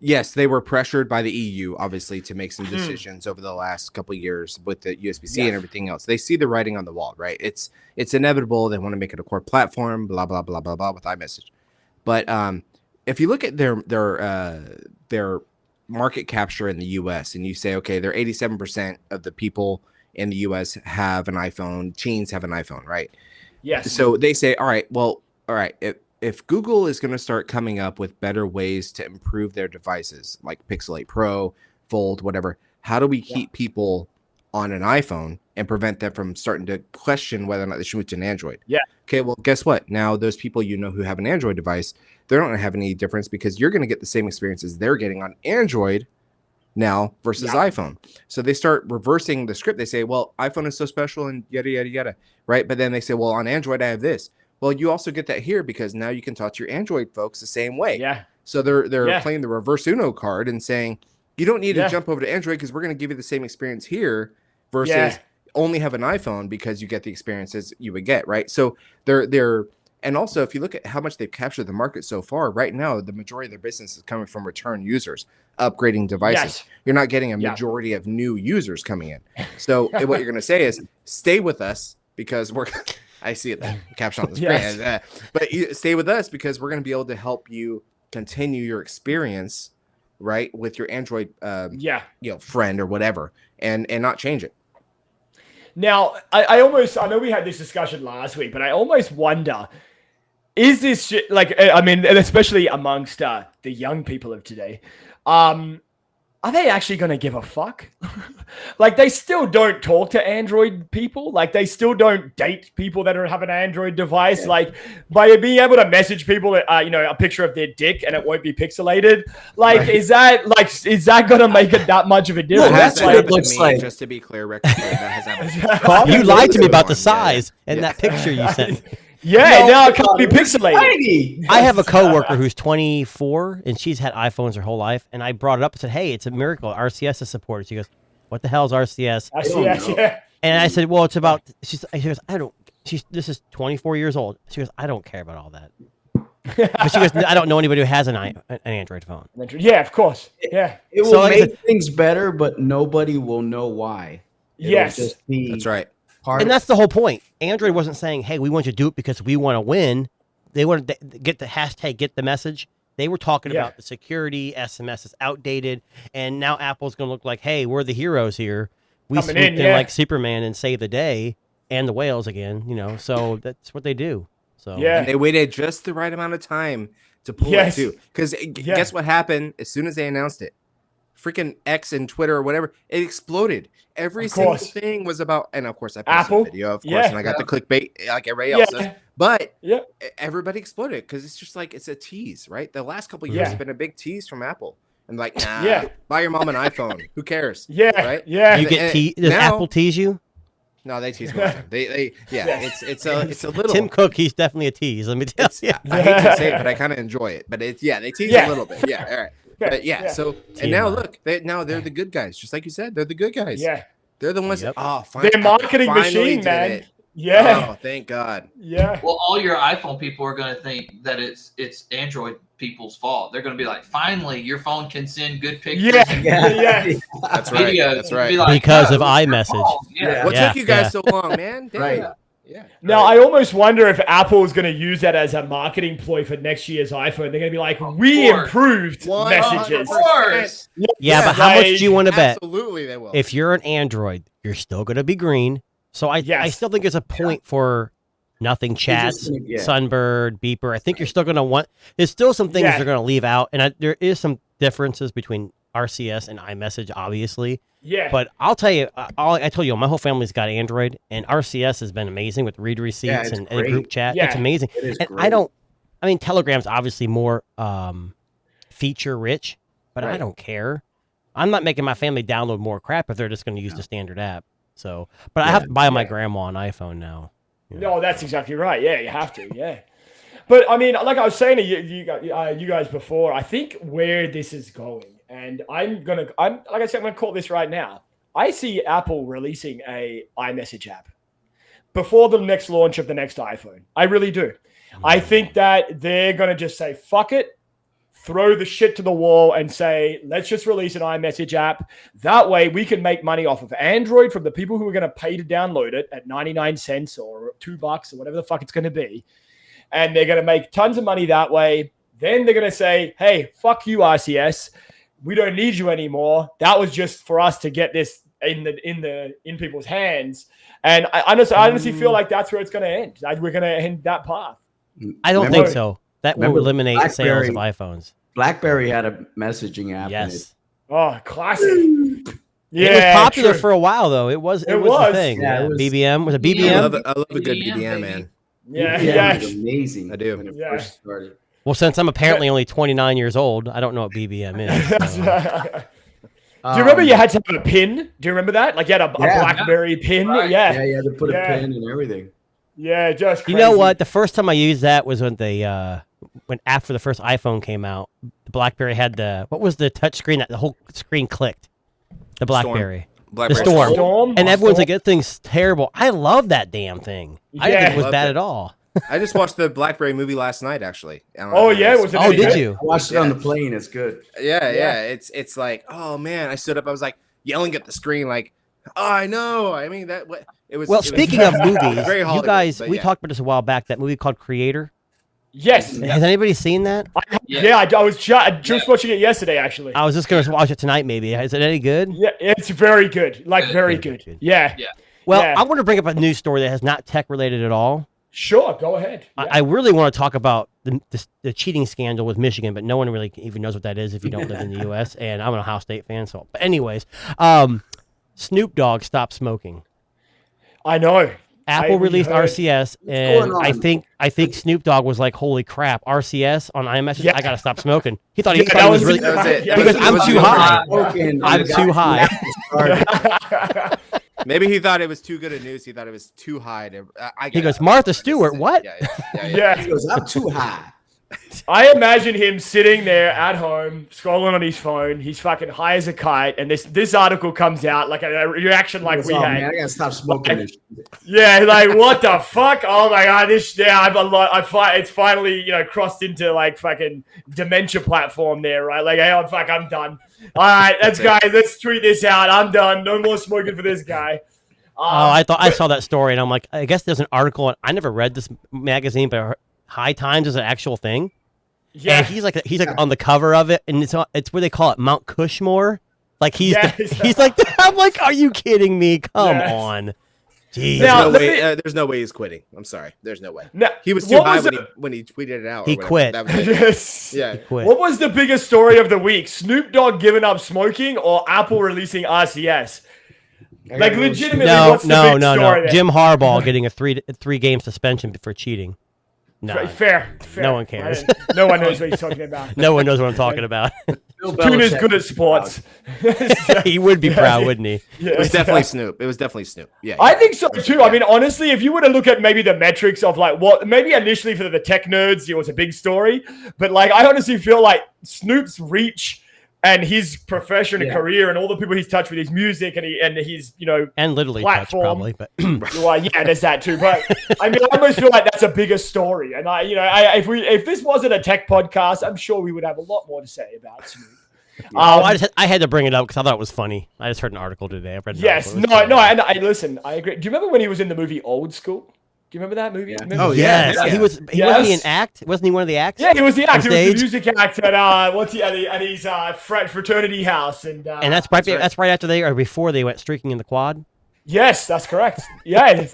yes, they were pressured by the EU, obviously, to make some decisions over the last couple of years with the USB-C and everything else. They see the writing on the wall, right? It's inevitable. They want to make it a core platform, blah, blah, blah, blah, blah, with iMessage. But if you look at their market capture in the US and you say, okay, they're 87% of the people in the US have an iPhone, teens have an iPhone, right? Yes. So they say, all right, if Google is going to start coming up with better ways to improve their devices like Pixel 8 Pro, Fold, whatever, how do we keep people on an iPhone and prevent them from starting to question whether or not they should move to an Android? Yeah. Okay, well, guess what? Now those people who have an Android device, they're not going to have any difference because you're going to get the same experiences they're getting on Android now versus iPhone. So they start reversing the script. They say, well, iPhone is so special and yada, yada, yada, right? But then they say, well, on Android, I have this. Well, you also get that here because now you can talk to your Android folks the same way. Yeah. So they're playing the reverse Uno card and saying, you don't need to jump over to Android because we're going to give you the same experience here versus only have an iPhone because you get the experiences you would get, right? So they're and also if you look at how much they've captured the market so far, right now the majority of their business is coming from return users upgrading devices. Yes. You're not getting a majority of new users coming in. So what you're going to say is stay with us because we're I see it caption on the screen. But you stay with us because we're going to be able to help you continue your experience, right, with your Android friend or whatever and not change it. Now, I know we had this discussion last week, but I almost wonder, is this shit, like, I mean, and especially amongst the young people of today, are they actually going to give a fuck? Like, they still don't talk to Android people. Like, they still don't date people that have an Android device. Yeah. Like, by being able to message people, a picture of their dick and it won't be pixelated. Like, is that going to make it that much of a difference? That's what it looks like. Just to be clear, Rick, that has happened. You lied to me about the size and that picture you sent. Yeah, now it can't be pixelated. I have a coworker who's 24 and she's had iPhones her whole life. And I brought it up and said, hey, it's a miracle. RCS is supported. She goes, what the hell is RCS? RCS, yeah. And I said, well, it's about, she goes, this is 24 years old. She goes, I don't care about all that. But she goes, I don't know anybody who has an Android phone. Yeah, of course. Yeah. It will make things better, but nobody will know why. Yes. Just be that's right. And that's the whole point. Android wasn't saying, hey, we want you to do it because we want to win. They wanted to get the hashtag, get the message. They were talking about the security, SMS is outdated, and now Apple's going to look like, hey, we're the heroes here. We swooped in like Superman and save the day and the whales again, so that's what they do. So and they waited just the right amount of time to pull it too. Because guess what happened as soon as they announced it? Freaking X and Twitter or whatever, it exploded. Every single thing was about, and of course I posted Apple video, of course, and I got the clickbait like everybody else does. But everybody exploded because it's just like it's a tease, right? The last couple of years have been a big tease from Apple, and like, buy your mom an iPhone. Who cares? Right? Yeah. You get does Apple tease you? No, they tease me. It's a little. Tim Cook, he's definitely a tease. Let me tell you. I hate to say it, but I kind of enjoy it. But they tease a little bit. Yeah, all right. But so and now look, they're the good guys, just like you said. They're the good guys. Yeah, they're the ones. That, they're marketing machine, man. It. Yeah. Oh, thank God. Yeah. Well, all your iPhone people are going to think that it's Android people's fault. They're going to be like, finally, your phone can send good pictures. Yeah. That's right. Videos. That's right. Like, because of iMessage. What took you guys so long, man? Damn. Right. Yeah. Now, I almost wonder if Apple is going to use that as a marketing ploy for next year's iPhone. They're going to be like, we improved messages. Of course. Yeah, but how much do you want to bet? Absolutely, they will. If you're an Android, you're still going to be green. So I still think there's a point for nothing chats, Sunbird, beeper. I think you're still going to want. There's still some things they're going to leave out, and there is some differences between RCS and iMessage, obviously. Yeah. But I'll tell you, I told you, my whole family's got Android, and RCS has been amazing with read receipts and group chat. Yeah. It's amazing. And Telegram's obviously more feature rich, but I don't care. I'm not making my family download more crap if they're just going to use the standard app. So, but I have to buy my grandma an iPhone now. No, that's exactly right. Yeah, you have to. Yeah. But I mean, like I was saying to you guys before, I think where this is going, and I'm like I said, I'm gonna call this right now. I see Apple releasing a iMessage app. before the next launch of the next iPhone. I really do. I think that they're going to just say, fuck it, throw the shit to the wall and say, let's just release an iMessage app. That way we can make money off of Android from the people who are going to pay to download it at 99 cents or $2 or whatever the fuck it's going to be. And they're going to make tons of money that way. Then they're going to say, hey, fuck you, RCS. We don't need you anymore. That was just for us to get this in people's hands. And I honestly feel like that's where it's going to end. We're going to end that path. I don't think so. That will eliminate sales of iPhones. BlackBerry had a messaging app. Yes. Oh, classic. Yeah, it was popular for a while, though. It was the thing. Yeah, BBM was a BBM. I love a good BBM, man. Yeah, it was amazing. I do. When it first started. Well, since I'm apparently only 29 years old, I don't know what BBM is. So. Do you remember you had to have a pin? Do you remember that? Like you had a BlackBerry pin? Right. Yeah. Yeah, you had to put a pin and everything. Yeah, just crazy. You know what? The first time I used that was when when after the first iPhone came out, the BlackBerry had what was the touch screen that the whole screen clicked? The BlackBerry. The Storm. And everyone's like, that thing's terrible. I love that damn thing. I didn't think it was bad at all. I just watched the BlackBerry movie last night, actually. Oh, yeah? Was it Oh, did you? I watched it on the plane. It's good. Yeah. It's like, oh, man. I stood up. I was like yelling at the screen like, oh, I know. I mean, it was. Well, speaking of movies, very you guys, we talked about this a while back, that movie called Creator. Yes. Has anybody seen that? I was just watching it yesterday, actually. I was just going to watch it tonight, maybe. Is it any good? Yeah, it's very good. Like, very good. Yeah. Well, I want to bring up a news story that has not tech related at all. Sure, go ahead. Yeah. I really want to talk about the cheating scandal with Michigan, but no one really even knows what that is if you don't live in the U.S. And I'm an Ohio State fan, so. But anyways, Snoop Dogg stopped smoking. I know. Apple released RCS, and I think Snoop Dogg was like, "Holy crap, RCS on iMessage! I gotta stop smoking." He thought he was really that was it. because I'm too high. I'm too high. Maybe he thought it was too good a news. He thought it was too high. He goes, Martha Stewart, what? Yeah. He goes, I'm too high. I imagine him sitting there at home, scrolling on his phone. He's fucking high as a kite, and this article comes out like a reaction like we had. Man, I gotta stop smoking this shit. Yeah, like what the fuck? Oh my god, this it's finally crossed into like fucking dementia platform there, right? Like, hey, I'm done. All right, let's tweet this out. I'm done. No more smoking for this guy. I saw that story, and I'm like, I guess there's an article. I never read this magazine, but High Times is an actual thing. Yeah, and he's like on the cover of it, and it's where they call it Mount Cushmore. Like he's like, I'm like, are you kidding me? Come on. Jeez. There's no way he's quitting. I'm sorry. There's no way. No, he was too high when he tweeted it out. He quit. Yes. Yeah. He quit. What was the biggest story of the week? Snoop Dogg giving up smoking or Apple releasing RCS? Like legitimately, what's the big story? Jim Harbaugh getting a three game suspension for cheating. No, fair. No one cares. No one knows what he's talking about. No one knows what I'm talking about. Tune is good at sports. He would be proud, wouldn't he? It was definitely Snoop. It was definitely Snoop. Yeah. I think so too. Yeah. I mean, honestly, if you were to look at maybe the metrics of like what maybe initially for the tech nerds, it was a big story, but like I honestly feel like Snoop's reach and his profession and career and all the people he's touched with his music and his and literally platform, touched probably, but well, yeah, there's that too. But I mean, I almost feel like that's a bigger story. And if this wasn't a tech podcast, I'm sure we would have a lot more to say about Snoop. I had to bring it up because I thought it was funny. I just heard an article today. I read and I listen. I agree. Do you remember when he was in the movie Old School? Do you remember that movie? Yeah. Oh yes. Yeah. He wasn't he an act? Wasn't he one of the acts? Yeah, he was the act. He was the music act at his fraternity house, and that's right after before they went streaking in the quad. Yes, that's correct. Yeah, it's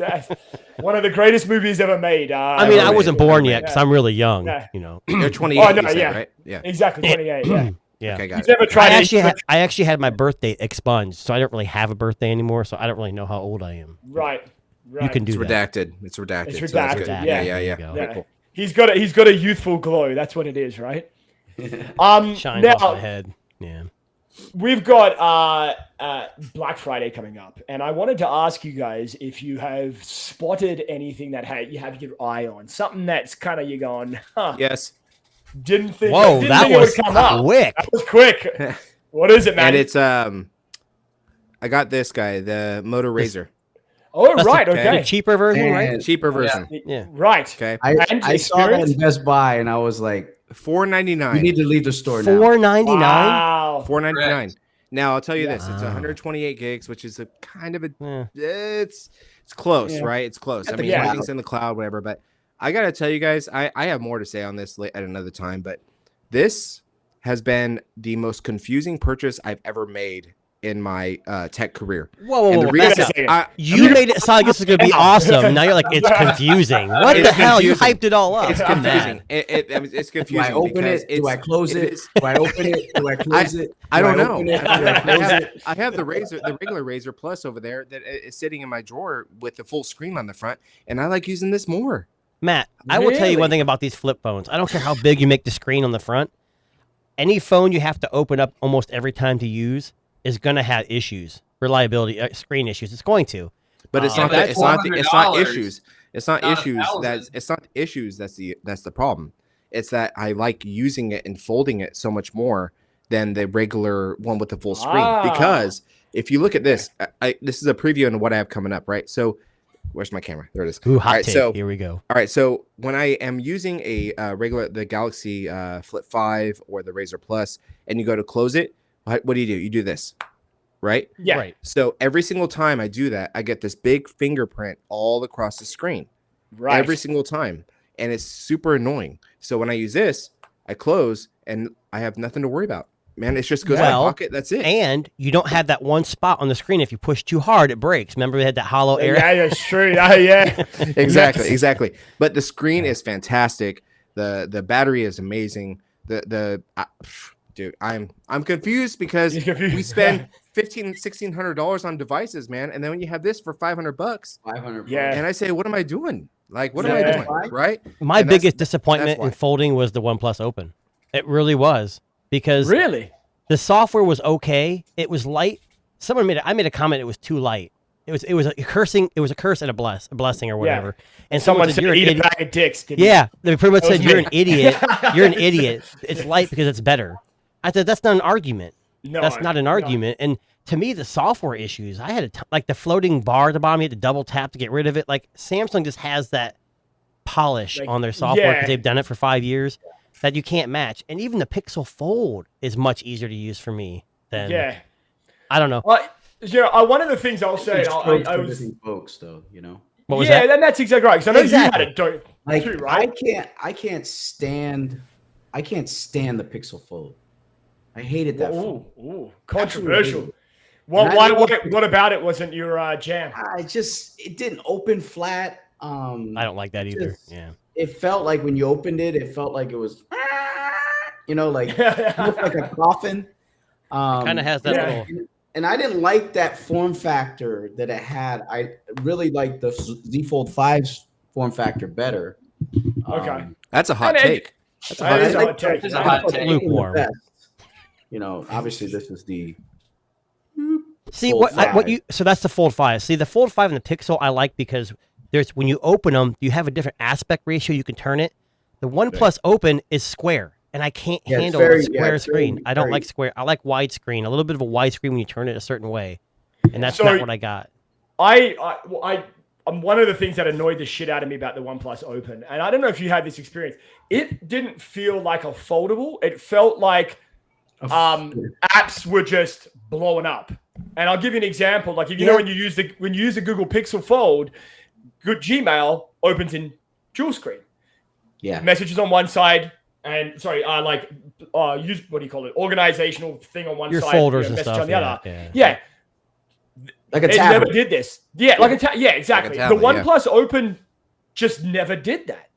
one of the greatest movies ever made. I mean, I wasn't born yet because I'm really young. Yeah. You're 28. Oh no, right? Yeah, exactly 28. Yeah. Yeah. Okay, got it. Never tried I actually had my birthday expunged, so I don't really have a birthday anymore. So I don't really know how old I am. Right. You can do that. It's redacted. It's redacted. Yeah. Very cool. He's got a youthful glow. That's what it is, right? Shines off my head. Yeah. We've got Black Friday coming up, and I wanted to ask you guys if you have spotted anything that you have your eye on, something that's kind of you going, huh? Yes. Didn't think. Whoa, that was quick. That was quick. What is it, man? And it's I got this guy, the Moto Razor. Oh, That's right. the Okay. cheaper version, And- right? Cheaper version. Yeah. Right. Okay. I saw that in Best Buy, and I was like, $4.99. "You need to leave the store now." $4.99. Wow. $4.99. Now I'll tell you this: Wow. it's 128 gigs, which is a kind of a Yeah. it's close, Yeah. right? It's close. I At the mean, cloud. everything's in the cloud, whatever. But I gotta tell you guys, I have more to say on this at another time. But this has been the most confusing purchase I've ever made in my tech career. Whoa, And the reason back up. You made it sound like this is going to be awesome. Now you're like, it's confusing. What It's the hell? You confusing. hyped it all up. it's I'm confusing. mad. I mean, it's Do confusing. I open because it? Do I close it it? is- Do I open it? Do I close it? I Do don't know. open it? Do I close it? I have the regular Razor Plus over there that is sitting in my drawer with the full screen on the front, and I like using this more. Matt, I will tell you one Really? thing about these flip phones. I don't care how big you make the screen on the front. Any phone you have to open up almost every time to use is going to have issues, reliability, screen issues. It's going to. But it's Yeah, not but that. that's It's not $400. issues. It's not Not issues. 1,000. It's not issues. That's the problem. It's that I like using it and folding it so much more than the regular one with the full screen. Ah. Because if you look at this, this is a preview on what I have coming up. Right. So, where's my camera? There it is. Ooh, hot All right, take. so- Here we go. All right, so when I am using the Galaxy Flip 5 or the Razor Plus, and you go to close it, what do? You do this, right? Yeah. Right. So every single time I do that, I get this big fingerprint all across the screen, Right. every single time, and it's super annoying. So when I use this, I close, and I have nothing to worry about. Man, it just goes in Well, my pocket. That's it. And you don't have that one spot on the screen. If you push too hard, it breaks. Remember we had that hollow area? Yeah, it's true. Yeah. Exactly. But the screen is fantastic. The battery is amazing. Dude, I'm confused because He's confused. we spend $1,600 on devices, man, and then when you have this for $500, 500. Yeah. and I say, what am I doing? Like, what am I Yeah. doing? Right? My And that's- biggest disappointment that's why. in folding was the OnePlus Open. It really was. Because Really? the software was okay. It was light. I made a comment. It was too light. It was a cursing. It was a curse and a blessing or whatever. And Someone said, "You're an eat a idiot." bag of dicks. didn't Yeah, they pretty much That was said you're me. an idiot. You're an idiot. It's light because it's better. I said that's not an argument. No, That's not an no. argument. And to me, the software issues, I had like the floating bar at the bottom. You had to double tap to get rid of it. Like Samsung just has that polish Like, on their software because yeah. they've done it for 5 years that you can't match. And even the Pixel Fold is much easier to use for me than Yeah. I don't know. Well, one of the things I'll say, I was. folks, though, you know. What was Yeah, that? then that's exactly right. Because I know Exactly. you had it don't, Like too, right? I can't stand the Pixel Fold. I hated that phone. Ooh, controversial. Absolutely. What, And why, I what about it wasn't your jam? It didn't open flat. I don't like that either. just- Yeah. It felt like when you opened it, it felt like it was, like it looked like a coffin. Kind of has that yeah. little. And I didn't like that form factor that it had. I really liked the Z Fold 5's form factor better. Okay. That's a hot And it- take. That's a That hot is take. a hot take. It's a hot take. Lukewarm. Obviously this is the See Fold what 5. you so that's the Fold 5. See the Fold 5 and the Pixel I like because there's when you open them, you have a different aspect ratio. You can turn it. The OnePlus Open is square, and I can't Yeah, it's handle very- a yeah, square it's screen. very- I don't very- like square. I like widescreen. A little bit of a widescreen when you turn it a certain way, and that's So- not what I got. I'm one of the things that annoyed the shit out of me about the OnePlus Open, and I don't know if you had this experience. It didn't feel like a foldable. It felt like apps were just blowing up. And I'll give you an example. Like if you know when you use the Google Pixel Fold, good Gmail opens in dual screen. yeah. Messages on one side, and use what do you call it? Organizational thing on one Your side, folders and message stuff. on the Yeah, other. yeah. Yeah, Like a it never tablet. did this. Yeah, like a yeah, exactly. tablet, The OnePlus Open just never did that.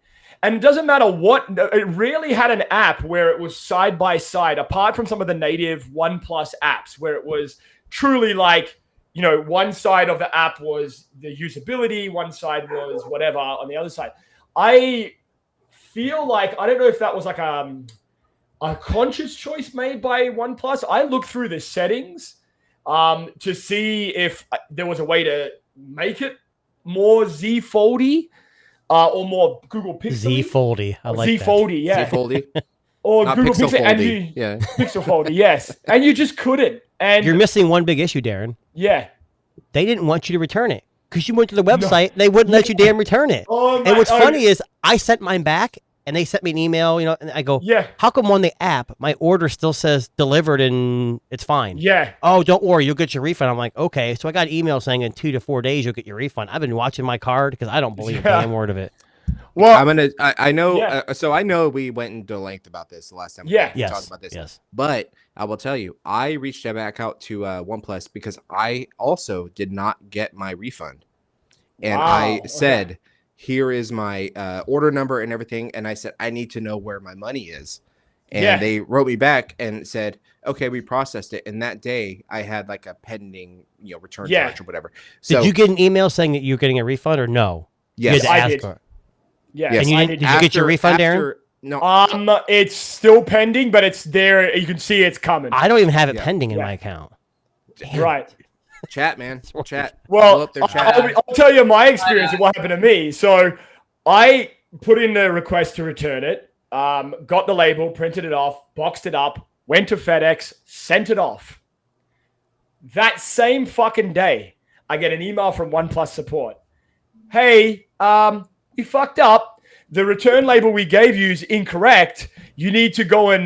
And it doesn't matter what, it rarely had an app where it was side by side, apart from some of the native OnePlus apps, where it was truly like, one side of the app was the usability, one side was whatever on the other side. I feel like, I don't know if that was like a conscious choice made by OnePlus. I looked through the settings to see if there was a way to make it more Z Foldy or more Google Pixel. Z Foldy. I like Z that. Foldy, yeah. See Foldy? Or Not Google Pixel Pixel. And Foldy. Yeah. Pixel Foldy, yes. And you just couldn't. And You're missing one big issue, Darren. yeah. They didn't want you to return it. because you went to the website. They wouldn't let you damn return it. Oh, and what's funny is I sent mine back, and they sent me an email, and I go, how come on the app my order still says delivered and it's fine? Yeah. Oh, don't worry, you'll get your refund. I'm like, okay. So I got an email saying in 2 to 4 days you'll get your refund. I've been watching my card because I don't believe a damn word of it. Well, I know. So I know we went into length about this the last time. We talked about this. Yes. But I will tell you, I reached back out to OnePlus because I also did not get my refund, and I said, "Here is my order number and everything," and I said, "I need to know where my money is," and they wrote me back and said, "Okay, we processed it." And that day, I had like a pending, return charge or whatever. So, did you get an email saying that you're getting a refund or no? Yes, I did. Yeah. And did you get your refund, Aaron? No. It's still pending, but it's there. You can see it's coming. I don't even have it pending in my account. Damn. Right. Chat, man. Chat. Well, I'll tell you my experience of what happened to me. So I put in the request to return it, got the label, printed it off, boxed it up, went to FedEx, sent it off. That same fucking day, I get an email from OnePlus support. Hey, you fucked up. The return label we gave you is incorrect. You need to go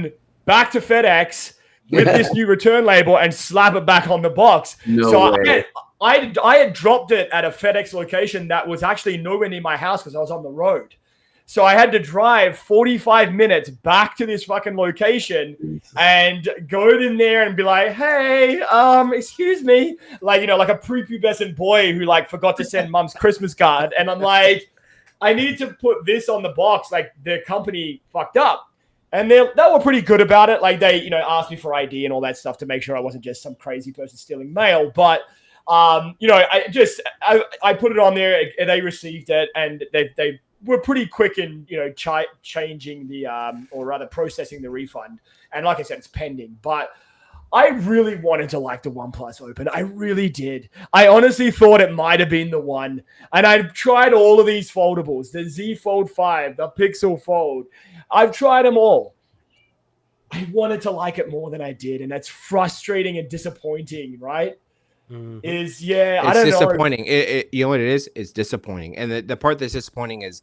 back to FedEx with this new return label and slap it back on the box. I had dropped it at a FedEx location that was actually nowhere near my house because I was on the road. So I had to drive 45 minutes back to this fucking location and go in there and be like, hey, excuse me. Like, like a prepubescent boy who forgot to send mom's Christmas card. And I'm like, I need to put this on the box. Like the company fucked up. And they were pretty good about it. Like they, asked me for ID and all that stuff to make sure I wasn't just some crazy person stealing mail. But, I put it on there. They received it and they were pretty quick in, changing or rather processing the refund. And like I said, it's pending. But I really wanted to like the OnePlus Open. I really did. I honestly thought it might have been the one. And I've tried all of these foldables, the Z Fold 5, the Pixel Fold. I've tried them all. I wanted to like it more than I did. And that's frustrating and disappointing, right? Mm-hmm. It's I don't know. Disappointing. You know what it is? It's disappointing. And the part that's disappointing is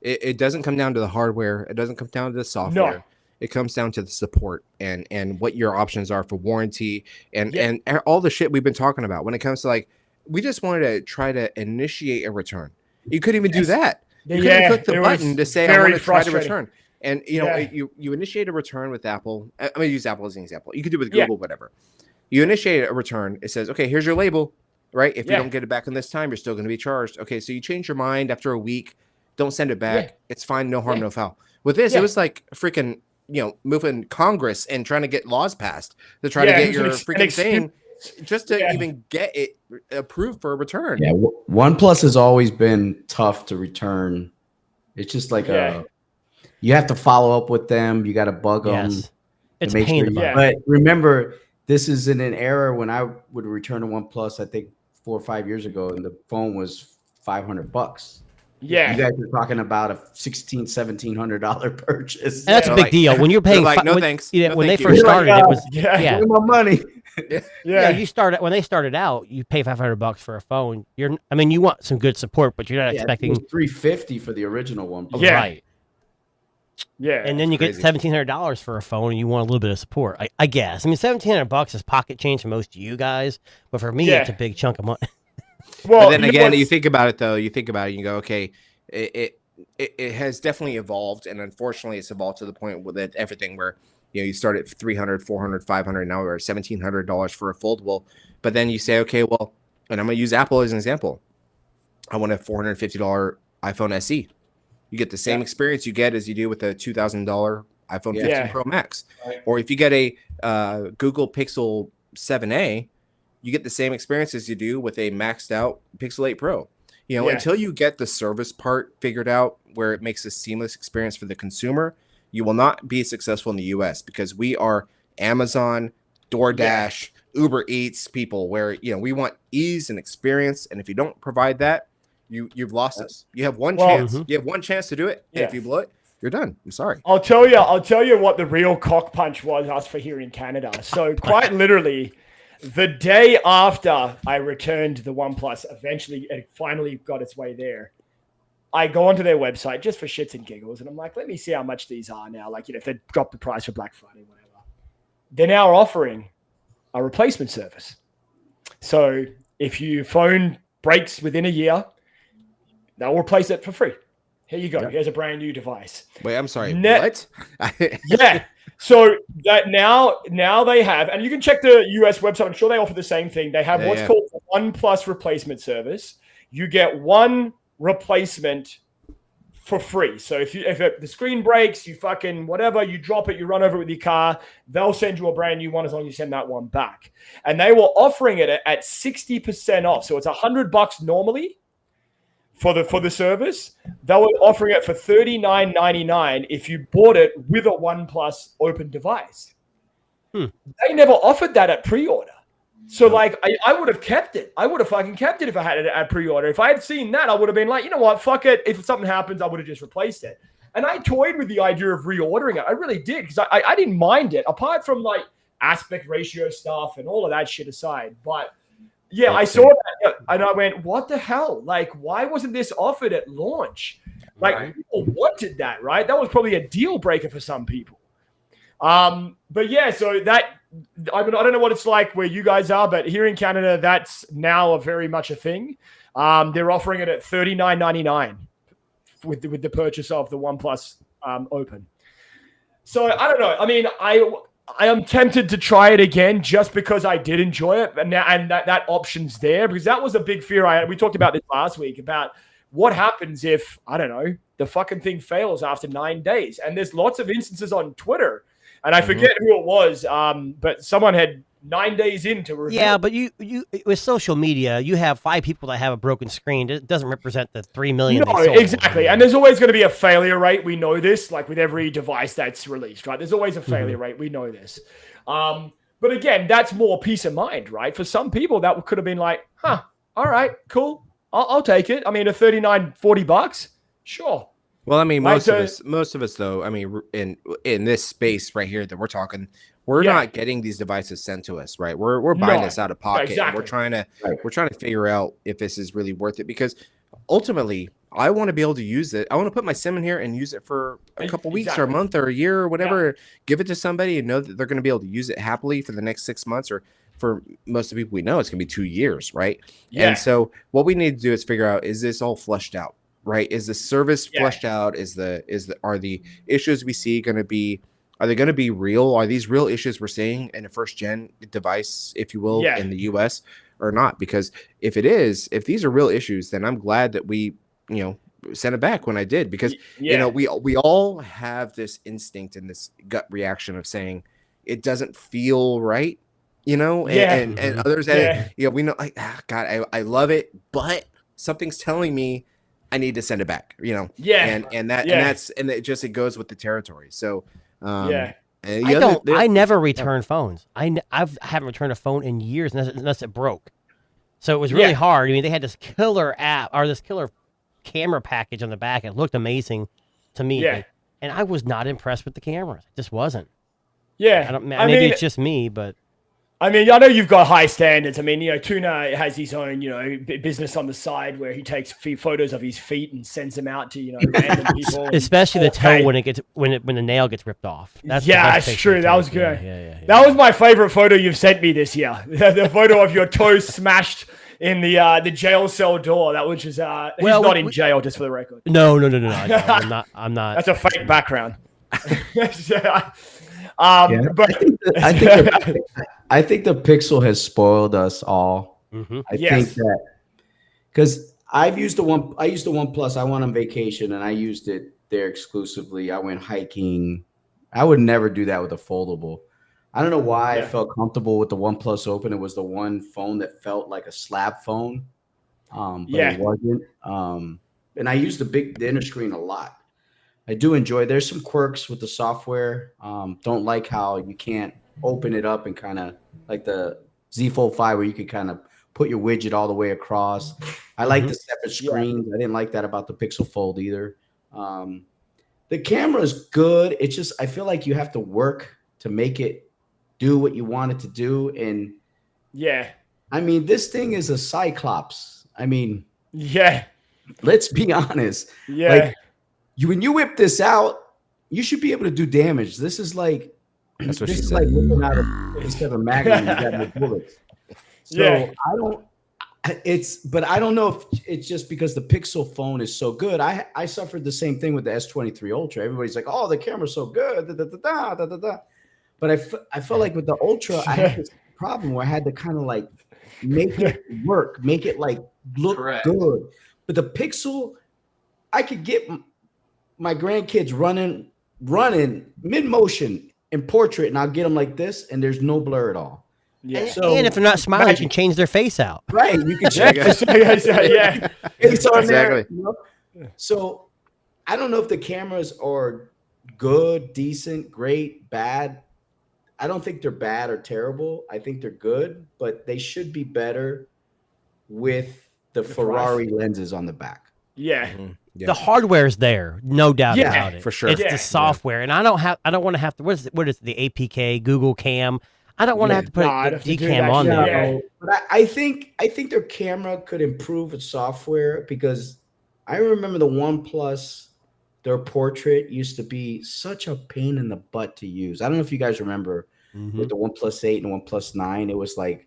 it doesn't come down to the hardware. It doesn't come down to the software. No. It comes down to the support and what your options are for warranty and all the shit we've been talking about when it comes to we just wanted to try to initiate a return. You couldn't even do that. You couldn't click the button to say, I want to try to return. And, you initiate a return with Apple. I'm going to use Apple as an example. You could do it with Google, whatever. You initiate a return. It says, okay, here's your label, right? If you don't get it back in this time, you're still going to be charged. Okay, so you change your mind after a week. Don't send it back. Yeah. It's fine. No harm, no foul. With this, it was like freaking, moving Congress and trying to get laws passed to try to get your freaking thing just to even get it approved for a return. Yeah, OnePlus has always been tough to return. It's just like you have to follow up with them. You got to bug them. It's a pain. But remember, this is in an era when I would return a OnePlus, I think 4 or 5 years ago, and the phone was $500. Yeah, you guys are talking about a $1,700 purchase. And that's a big deal when you're paying. No thanks. When they first started, it was my money. You started when they started out. You pay $500 for a phone. You want some good support, but you're not expecting $350 for the original one. Yeah. Right. Yeah, and then you get $1,700 for a phone, and you want a little bit of support. I guess. $1,700 is pocket change for most of you guys, but for me, it's a big chunk of money. Well, but then again, you think about it though. You think about it, you go, okay, it has definitely evolved, and unfortunately, it's evolved to the point with everything where you start at $300, $400, $500. Now we're at $1,700 for a foldable. But then you say, okay, well, and I'm going to use Apple as an example. I want a $450 iPhone SE. You get the same experience you get as you do with a $2,000 iPhone 15 Pro Max, or if you get a Google Pixel 7a. You get the same experience as you do with a maxed out Pixel 8 Pro. Until you get the service part figured out where it makes a seamless experience for the consumer, you will not be successful in the US because we are Amazon, DoorDash, Uber Eats people where, we want ease and experience. And if you don't provide that, you've lost us. You have one chance. You have one chance to do it. And if you blow it, you're done. I'm sorry. I'll tell you what the real cock punch was us for here in Canada. So quite literally, The day after I returned the OnePlus, eventually it finally got its way there. I go onto their website just for shits and giggles, and I'm like, let me see how much these are now. Like, if they dropped the price for Black Friday, whatever. They're now offering a replacement service. So if your phone breaks within a year, they'll replace it for free. Here you go. Yep. Here's a brand new device. Wait, I'm sorry. What? Yeah. So that now they have, and you can check the US website. I'm sure they offer the same thing. They have what's called the OnePlus replacement service. You get one replacement for free. So if the screen breaks, you fucking whatever, you drop it, you run over it with your car, they'll send you a brand new one as long as you send that one back. And they were offering it at 60% off. So it's $100 normally for the service. They were offering it for $39.99 if you bought it with a OnePlus open device. They never offered that at pre-order. So, like, I would have kept it. I would have fucking kept it if I had it at pre-order. If I had seen that, I would have been like, you know what, fuck it. If something happens, I would have just replaced it. And I toyed with the idea of reordering it. I really did, because I didn't mind it, apart from, like, aspect ratio stuff and all of that shit aside. But, yeah, I saw that, and I went, what the hell? Like, why wasn't this offered at launch? Like, people wanted that, right? That was probably a deal breaker for some people. But, yeah, so that... I mean, I don't know what it's like where you guys are, but here in Canada, that's now very much a thing. They're offering it at $39.99 with the purchase of the OnePlus Open. So I don't know. I mean, I am tempted to try it again just because I did enjoy it, and that option's there, because that was a big fear I had. We talked about this last week about what happens if, I don't know, the fucking thing fails after 9 days. And there's lots of instances on Twitter. And I forget who it was, but someone had 9 days in to review. Yeah, but you with social media, you have 5 people that have a broken screen. It doesn't represent the 3 million. No, exactly. And there's always going to be a failure rate. We know this, like with every device that's released, right? There's always a failure rate. We know this. But again, that's more peace of mind, right? For some people, that could have been like, all right, cool. I'll take it. I mean, a $39-$40, sure. Well, I mean, most of us, though, I mean, in this space right here that we're talking, we're not getting these devices sent to us, right? We're buying this out of pocket. Exactly. And we're trying to figure out if this is really worth it, because ultimately, I want to be able to use it. I want to put my SIM in here and use it for a couple weeks or a month or a year or whatever. Yeah. Give it to somebody and know that they're going to be able to use it happily for the next 6 months, or for most of the people we know, it's going to be 2 years, right? Yeah. And so what we need to do is figure out, is this all fleshed out? Right? Is the service fleshed out? Are the issues we see going to be? Are they going to be real? Are these real issues we're seeing in a first gen device, if you will, in the US or not? Because if these are real issues, then I'm glad that we, sent it back when I did, because we all have this instinct and this gut reaction of saying it doesn't feel right, and others, we know, like, God, I love it, but something's telling me I need to send it back, and it goes with the territory. So, I never return phones. I haven't returned a phone in years unless it broke. So it was really hard. I mean, they had this killer app or this killer camera package on the back. It looked amazing to me. Yeah. And I was not impressed with the cameras. It just wasn't. Yeah. Maybe it's just me, but. I mean, I know you've got high standards. I mean, Tuna has his own, business on the side where he takes photos of his feet and sends them out to, random people. Especially the toe when the nail gets ripped off. That's true. That was good. Yeah. That was my favorite photo you've sent me this year. The photo of your toe smashed in the jail cell door. That was just he's not in jail, just for the record. No. I'm not. That's a fake background. I think the Pixel has spoiled us all. Mm-hmm. I think that because I used the OnePlus. I went on vacation and I used it there exclusively. I went hiking. I would never do that with a foldable. I don't know why I felt comfortable with the OnePlus Open. It was the one phone that felt like a slab phone, but it wasn't. And I used the inner screen a lot. I do enjoy. There's some quirks with the software. Don't like how you can't open it up and kind of like the Z Fold 5 where you can kind of put your widget all the way across. I like the separate screens. I didn't like that about the Pixel Fold either. The camera is good. It's just I feel like you have to work to make it do what you want it to do. And Yeah. I mean, this thing is a Cyclops. I mean, yeah. Let's be honest. Yeah. Like when you whip this out, you should be able to do damage. This is like That's what this she is said. like whipping out a 57 Magnum. You got no bullets. So I don't. But I don't know if it's just because the Pixel phone is so good. I suffered the same thing with the S23 Ultra. Everybody's like, "Oh, the camera's so good." Da, da, da, da, da, da. But I felt like with the Ultra, I had this problem where I had to kind of like make it work, make it like look good. But the Pixel, I could get my grandkids running mid motion in portrait, and I'll get them like this, and there's no blur at all. Yeah. So, and if they're not smiling, you can change their face out. Right. You can change yeah. It's on there. You know? So I don't know if the cameras are good, decent, great, bad. I don't think they're bad or terrible. I think they're good, but they should be better with the Ferrari lenses on the back. Yeah. Mm-hmm. Yeah. The hardware is there, no doubt about it. For sure. It's the software, and I don't want to have to. What is the APK, Google Cam? I don't want to have to put the Gcam on there. But I think their camera could improve its software because I remember the OnePlus, their portrait used to be such a pain in the butt to use. I don't know if you guys remember with the OnePlus 8 and OnePlus 9. It was like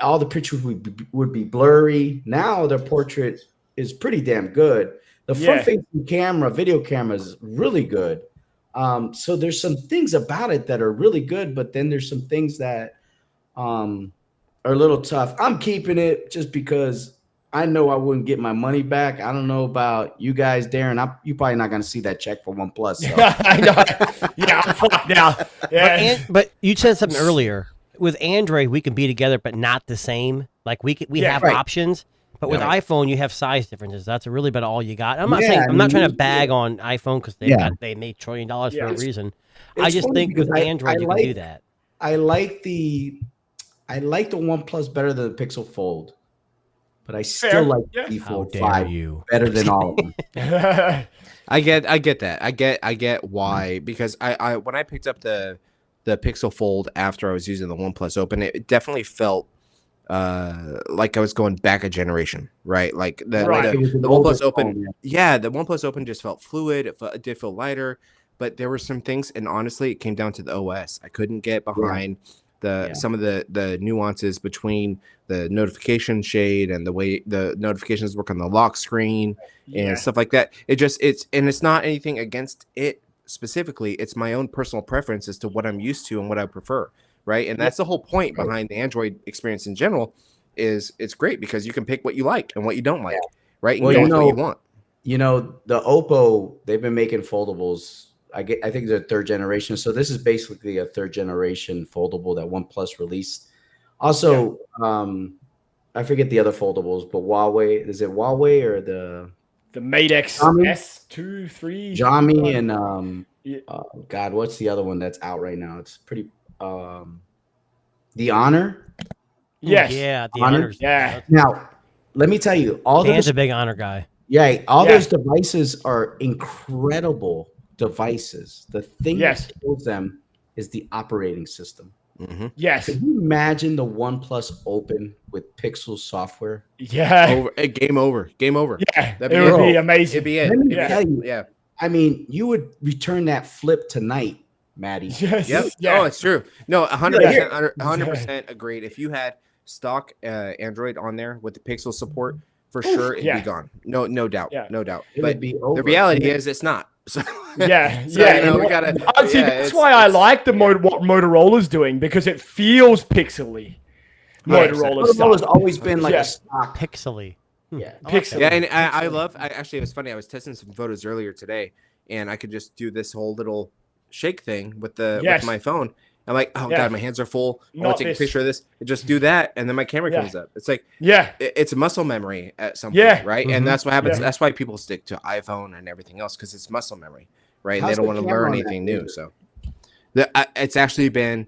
all the pictures would be blurry. Now their portrait is pretty damn good. The front-facing camera, video camera is really good. So there's some things about it that are really good, but then there's some things that are a little tough. I'm keeping it just because I know I wouldn't get my money back. I don't know about you guys, Darren. You're probably not going to see that check for OnePlus. So. I know. Yeah, I'm fucked now. Yeah. But you said something earlier. With Android, we can be together, but not the same. Like we have options. But with iPhone, you have size differences. That's really about all you got. I'm not saying I'm not trying to bag on iPhone because they made $1 trillion for a reason. I just think with Android you can do that. I like the OnePlus better than the Pixel Fold, but I still like the Fold 5 better than all of them. I get that. I get why, because I when I picked up the Pixel Fold after I was using the OnePlus Open, it definitely felt like I was going back a generation, right? Like the OnePlus Open, the OnePlus Open just felt fluid. It did feel lighter, but there were some things, and honestly, it came down to the OS. I couldn't get behind some of the nuances between the notification shade and the way the notifications work on the lock screen and stuff like that. It's not anything against it specifically. It's my own personal preference as to what I'm used to and what I prefer. Right. And that's the whole point behind the Android experience in general is it's great because you can pick what you like and what you don't like. Right. And what you want. You know, the Oppo, they've been making foldables. I think they're third generation. So this is basically a third generation foldable that OnePlus released. Also, I forget the other foldables, but Huawei, is it Huawei or the Mate X S2, 3? Xiaomi and God, what's the other one that's out right now? It's pretty the Honor. Yes. Yeah, the Honor. Yeah. Now, let me tell you, Dan's a big Honor guy. Yeah, those devices are incredible devices. The thing that kills them is the operating system. Mm-hmm. Yes. Can you imagine the OnePlus Open with Pixel software? Yeah. Game over. Yeah. It would be amazing. It'd be it. Let me tell you. I mean, you would return that flip tonight, Maddie. Yes. Yep. Yeah. Oh, it's true. No, 100% agreed. If you had stock Android on there with the Pixel support, for sure it'd be gone. No doubt. Yeah. No doubt. It but would be over. The reality is it's not. So, we gotta. See, that's why I like what Motorola's doing, because it feels pixely. Motorola's always been like a stock pixely. Yeah, pixely. Yeah, and I love. Actually, it was funny. I was testing some photos earlier today, and I could just do this whole little shake thing with my phone. I'm like, oh god, my hands are full. I want to take a picture of this. And just do that, and then my camera comes up. It's like, it's muscle memory at some point, right? Mm-hmm. And that's what happens. That's why people stick to iPhone and everything else, because it's muscle memory, right? They don't want to learn anything new. So, it's actually been.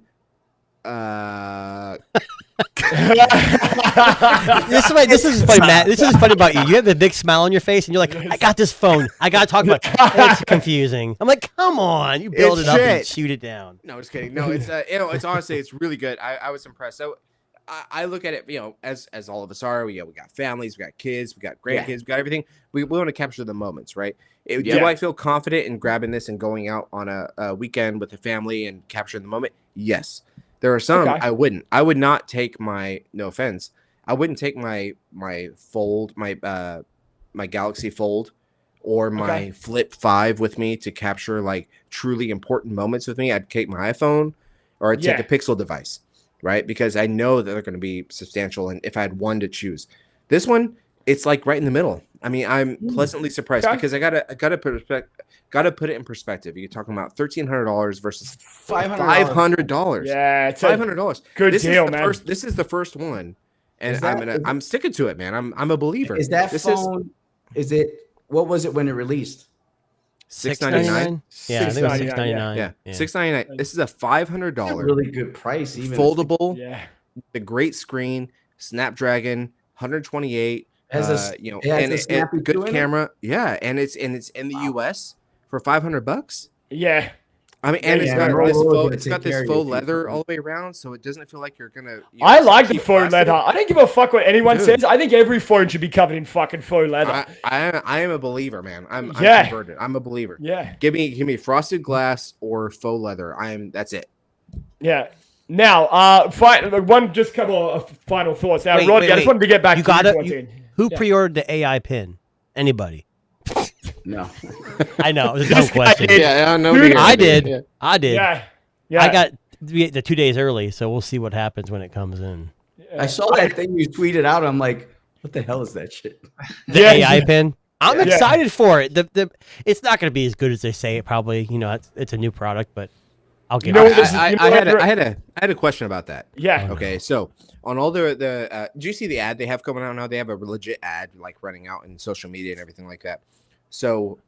This is funny, Matt. This is funny about you. You have a big smile on your face, and you're like, "I got this phone. I gotta talk about it." It's confusing. I'm like, "Come on, you build it up and shoot it down." No, just kidding. No, it's it's honestly it's really good. I was impressed. So I look at it, as all of us are. We got families, we got kids, we got grandkids, we got everything. We want to capture the moments, right? Do I feel confident in grabbing this and going out on a weekend with a family and capturing the moment? Yes. There are some I wouldn't. I would not take no offense, I wouldn't take my Fold, my Galaxy Fold or my Flip 5 with me to capture like truly important moments with me. I'd take my iPhone or I'd take a Pixel device, right? Because I know that they're going to be substantial. And if I had one to choose, this one, it's like right in the middle. I mean, I'm pleasantly surprised because I gotta put it in perspective. You're talking about $1,300 versus $500. Yeah, it's $500. Good deal, man. This is the first one, and I'm sticking to it, man. I'm a believer. Is that phone? Is it? What was it when it released? $699. Yeah, I think it was $699. Yeah, $699. This is a $500. Really good price, even foldable. Yeah, the great screen, Snapdragon 128. Good camera. Yeah, and it's in the US for $500. Yeah. I mean, and it's got this faux leather all the way around, so it doesn't feel like you're gonna. I like the faux leather. I don't give a fuck what anyone says. I think every phone should be covered in fucking faux leather. I am a believer, man. I'm converted. I'm a believer. Yeah. Give me frosted glass or faux leather. That's it. Yeah. Now, just couple of final thoughts. Now, Rodney, I just wanted to get back to who pre-ordered the AI pin? Anybody? No. I know. It was a dumb question. I did. Yeah. I did. Yeah. I got the 2 days early, so we'll see what happens when it comes in. I saw that thing you tweeted out. I'm like, what the hell is that shit? The AI pin. I'm excited for it. It's not going to be as good as they say it. Probably, it's a new product, but I'll give it. I had a question about that. Yeah. Okay. So on all do you see the ad they have coming out now? They have a legit ad like running out in social media and everything like that. So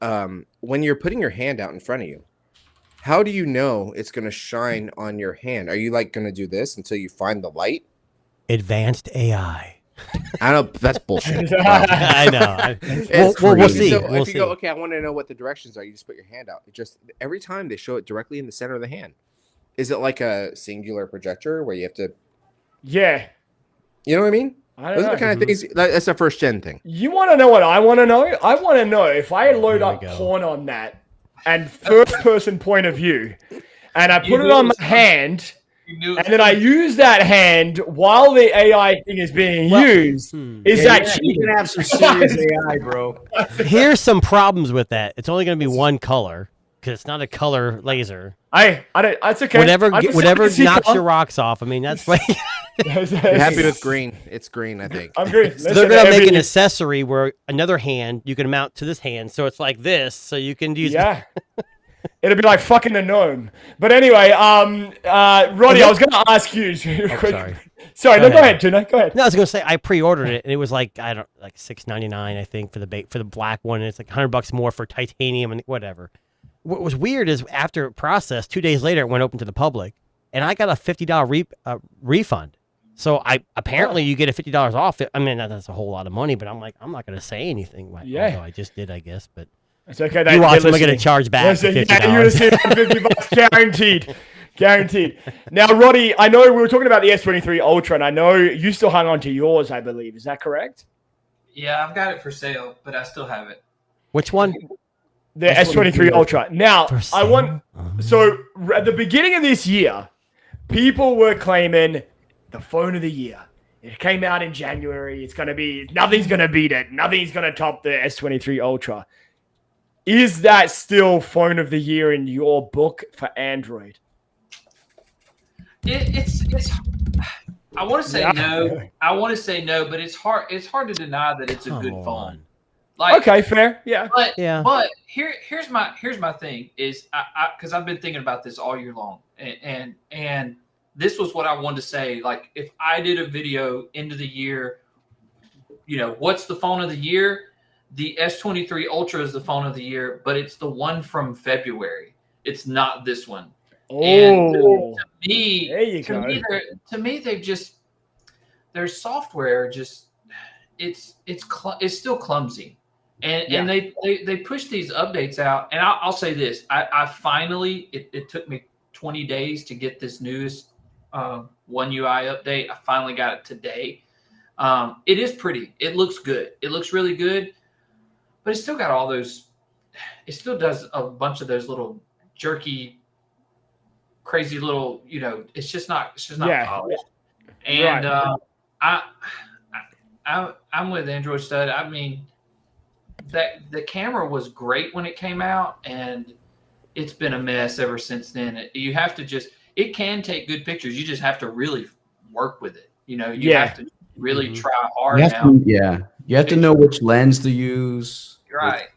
when you're putting your hand out in front of you, how do you know it's going to shine on your hand? Are you like going to do this until you find the light? Advanced AI. I know that's bullshit. I know. We'll see. So if you go, okay, I want to know what the directions are. You just put your hand out. Every time they show it directly in the center of the hand. Is it like a singular projector where you have to? Yeah. You know what I mean? Those are the kind of things. That's a first gen thing. You want to know what I want to know? I want to know if I load up porn on that and first person point of view, and I put it on my hand. And then I use that hand while the AI thing is being used. Is that cheating? You can have some serious AI, bro. Here's some problems with that. It's only going to be one color because it's not a color laser. That's okay. Whatever knocks your rocks off. I mean, that's why. You're happy with green? It's green, I think. I'm green. So they're going to make an accessory where another hand you can mount to this hand, so it's like this, so you can use. Yeah. It'll be like fucking the gnome. But anyway, Roddy, I was going to ask you. Sorry, go ahead, Tuna. Go ahead. No, I was going to say I pre-ordered it, and it was like $6.99, I think, for the black one, and it's like $100 more for titanium and whatever. What was weird is after it processed, 2 days later, it went open to the public, and I got a $50 refund. So apparently you get a $50 off. I mean, that's a whole lot of money, but I'm like, I'm not going to say anything. Although I just did, I guess, but. It's okay. You watch them, I'm going to charge back $50. Yeah, you're $50 guaranteed. Now, Roddy, I know we were talking about the S23 Ultra, and I know you still hung on to yours, I believe. Is that correct? Yeah, I've got it for sale, but I still have it. Which one? The S23 Ultra. Now, so at the beginning of this year, people were claiming the phone of the year. It came out in January. Nothing's going to beat it. Nothing's going to top the S23 Ultra. Is that still phone of the year in your book for Android? It's. I want to say no. I want to say no, but it's hard. It's hard to deny that it's a good phone. Okay, fair. Yeah. But here's my thing is because I've been thinking about this all year long, and this was what I wanted to say. Like if I did a video into the year, what's the phone of the year? The S23 Ultra is the phone of the year, but it's the one from February. It's not this one. Oh, and to me, they've just their software just it's still clumsy, and they push these updates out. And I'll say this: I finally it took me 20 days to get this newest One UI update. I finally got it today. It is pretty. It looks good. It looks really good, but it's still got all those. It still does a bunch of those little jerky, crazy little. It's just not. It's just not polished. And I'm with Android Stud. I mean, that the camera was great when it came out, and it's been a mess ever since then. You have to just. It can take good pictures. You just have to really work with it. You have to really try hard now. You have to know which lens to use. Right.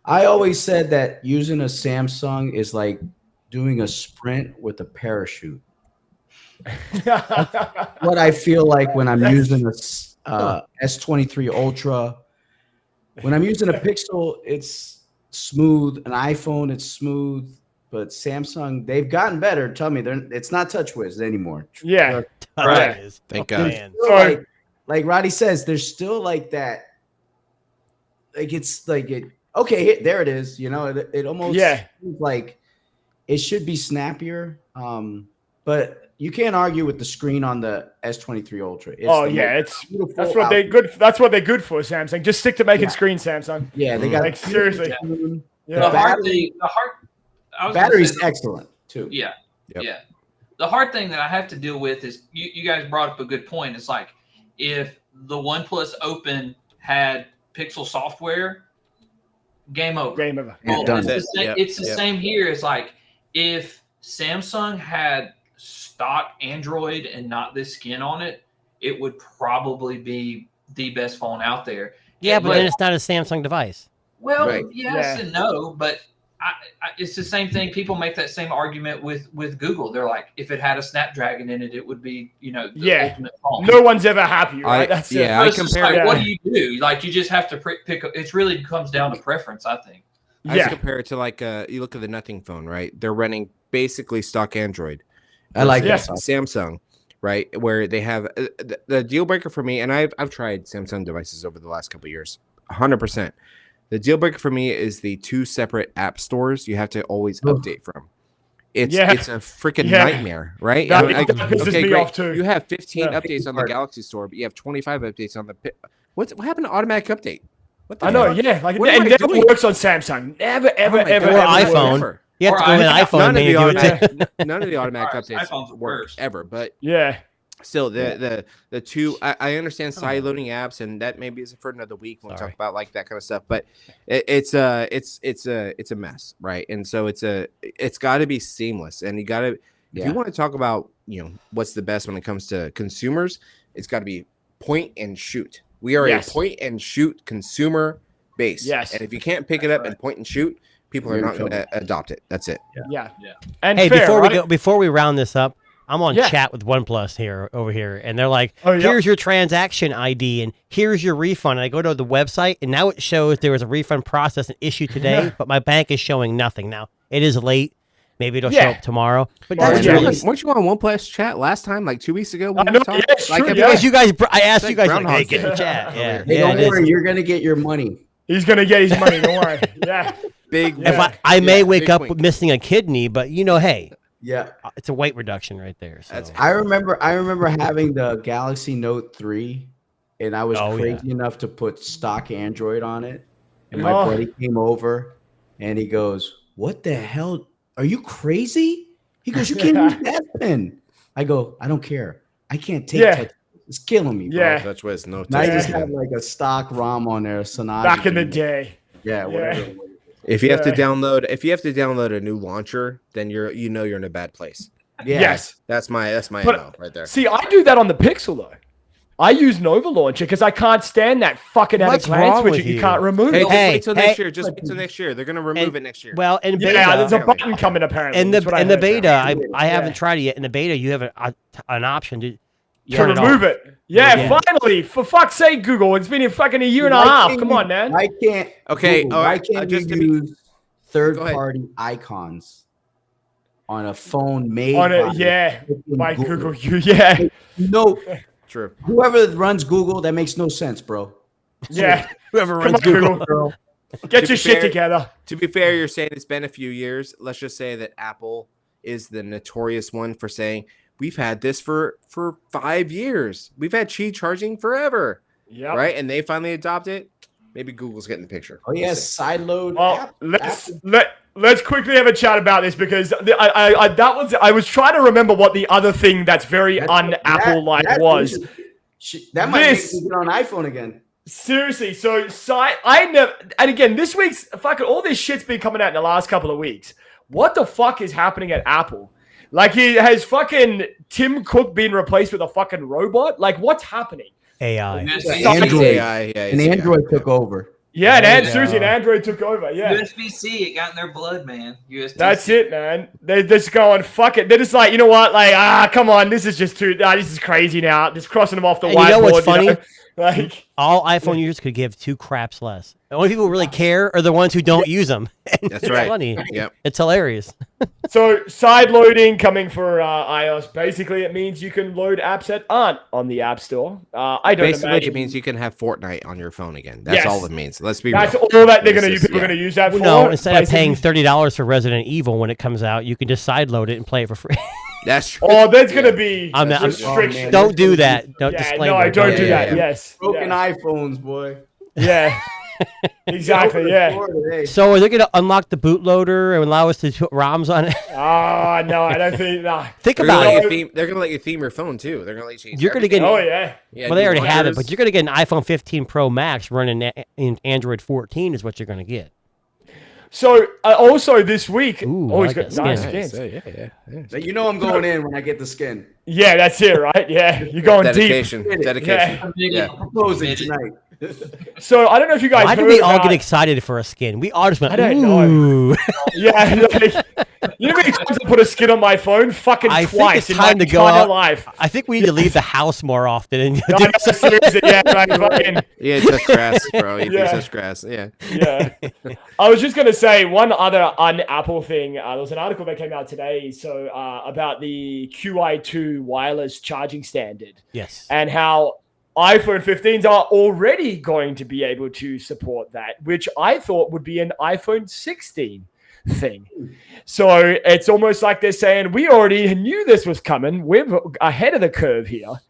I always said that using a Samsung is like doing a sprint with a parachute. What I feel like when I'm using a S23 Ultra. When I'm using a Pixel, it's smooth. An iPhone, it's smooth. But Samsung, they've gotten better. Tell me, it's not TouchWiz anymore. Yeah, right. Thank God. Like Roddy says, there's still like that. Like it's like it. Okay, there it is. It almost seems like it should be snappier. But you can't argue with the screen on the S23 Ultra. It's that's what they're good for. Samsung, just stick to making screens. Samsung. Yeah, they got seriously. The battery's excellent too. Yeah. The hard thing that I have to deal with is you guys brought up a good point. It's like if the OnePlus Open had Pixel software, game over. It's the same here. It's like if Samsung had stock Android and not this skin on it, it would probably be the best phone out there. Yeah, but then it's not a Samsung device. Well, yes and no, but it's the same thing. People make that same argument with Google. They're like, if it had a Snapdragon in it, it would be, the ultimate phone. No one's ever happy, right? That's it. I compare. What do you do? Like, you just have to pick. It really comes down to preference, I think. I just compare it to you look at the Nothing phone, right? They're running basically stock Android. I like that. Samsung, right? Where they have the deal breaker for me, and I've tried Samsung devices over the last couple of years, 100%. The deal breaker for me is the 2 separate app stores you have to always update from. It's a freaking nightmare, right? That pisses me off too. You have 15 updates on the Galaxy Store, but you have 25 updates on the. What happened to automatic update? What the hell? It never works on Samsung. Never, ever, ever. Or iPhone. You have to go with an iPhone. None of the automatic updates work ever, but still, the two, I understand side loading apps, and that maybe is for another week when we talk about like that kind of stuff. But it's a mess, right? And so it's got to be seamless, and you got to if you want to talk about what's the best when it comes to consumers, it's got to be point and shoot. We are a point and shoot consumer base. Yes, and if you can't pick it up and point and shoot, people are not going to adopt it. That's it. Yeah. And hey, before we round this up. I'm on chat with OnePlus over here, and they're like, here's your transaction ID, and here's your refund. And I go to the website, and now it shows there was a refund process and issue today, but my bank is showing nothing. Now, it is late. Maybe it'll show up tomorrow. But weren't you on OnePlus chat last time, like 2 weeks ago? Because you guys, I asked you guys, hey, get in the chat. Hey, don't worry, you're going to get your money. He's going to get his money, don't worry. If I may wake up missing a kidney, but hey. Yeah, it's a weight reduction right there. So. I remember having the Galaxy Note 3, and I was crazy enough to put stock Android on it. And my buddy came over, and he goes, "What the hell? Are you crazy?" He goes, "You can't use that pen." I go, "I don't care. I can't take touch. It's killing me, bro." TouchWiz, no. I just had like a stock ROM on there, Sonata. Back in the day. Yeah, whatever. If you have to download a new launcher, then you're in a bad place. Yeah. Yes, that's my MO right there. See, I do that on the Pixel though. I use Nova Launcher because I can't stand that fucking at a glance switch you can't remove. Just wait till next year. Just wait till next year. They're gonna remove it next year. Well, in beta, there's a button coming apparently. In the beta, I haven't tried it yet. In the beta, you have an option to remove it. Finally, for fuck's sake, Google. It's been fucking a year and a half. Come on, man. I can't. Okay, Google, all right. Why can't you use third-party icons on a phone made by Google? No, true. Whoever runs Google, that makes no sense, bro. Yeah, whoever runs Google, get your shit together. To be fair, you're saying it's been a few years. Let's just say that Apple is the notorious one for saying, we've had this for 5 years. We've had Qi charging forever. Yeah. Right. And they finally adopt it. Maybe Google's getting the picture. Oh, yes. Sideload. Well, let's quickly have a chat about this because I was trying to remember what the other thing that's very un-Apple-like was. That might make me get on iPhone again. Seriously, so I never, and again, this week's fucking all this shit's been coming out in the last couple of weeks. What the fuck is happening at Apple? Like, has fucking Tim Cook been replaced with a fucking robot? Like, what's happening? AI. Android took over. Yeah, and seriously, an Android took over. Yeah, USB-C, it got in their blood, man. USB-C. That's it, man. They're just going, fuck it. They're just like, you know what? Like, come on, this is just too. This is crazy now. Just crossing them off the whiteboard. You know what's funny? You know? Like, all iPhone users could give 2 craps less. The only people who really care are the ones who don't use them. That's right. Funny. Yep. It's hilarious. So side loading coming for iOS. Basically, it means you can load apps that aren't on the App Store. I don't. Basically, imagine... it means you can have Fortnite on your phone again. That's all it means. Let's be That's real. all that they're going to use. People are going to use that for. No, instead of paying $30 for Resident Evil when it comes out, you can just side load it and play it for free. That's true. Oh, there's going to be restrictions. Don't do that. Don't disclaimer. No, I don't do that. Yes. Broken iPhones, boy. Yeah. Exactly. Yeah. So are they going to unlock the bootloader and allow us to put ROMs on it? Oh, no, I don't think. No. Think about it. They're going to let you theme your phone too. They're going to let you change. You're going to get. Oh yeah. Well, they already have it, but you're going to get an iPhone 15 Pro Max running in Android 14 is what you're going to get. So also this week, he's got nice skins. So you know I'm going in when I get the skin. Yeah, that's it, right? Yeah, you're going Dedication. deep. Dedication. Yeah. I'm proposing tonight. So I don't know if you guys. Why do we all get excited for a skin? We all just went. I don't know. Yeah, you know how many times I put a skin on my phone? Fucking twice in my entire life. I think we need to leave the house more often. And seriously, yeah, right, yeah, touch grass, bro. You touch grass. Yeah. Yeah. I was just gonna say one other un-Apple thing. There was an article that came out today, so about the QI2 wireless charging standard. Yes. And how iPhone 15s are already going to be able to support that, which I thought would be an iPhone 16 thing. So it's almost like they're saying, we already knew this was coming. We're ahead of the curve here.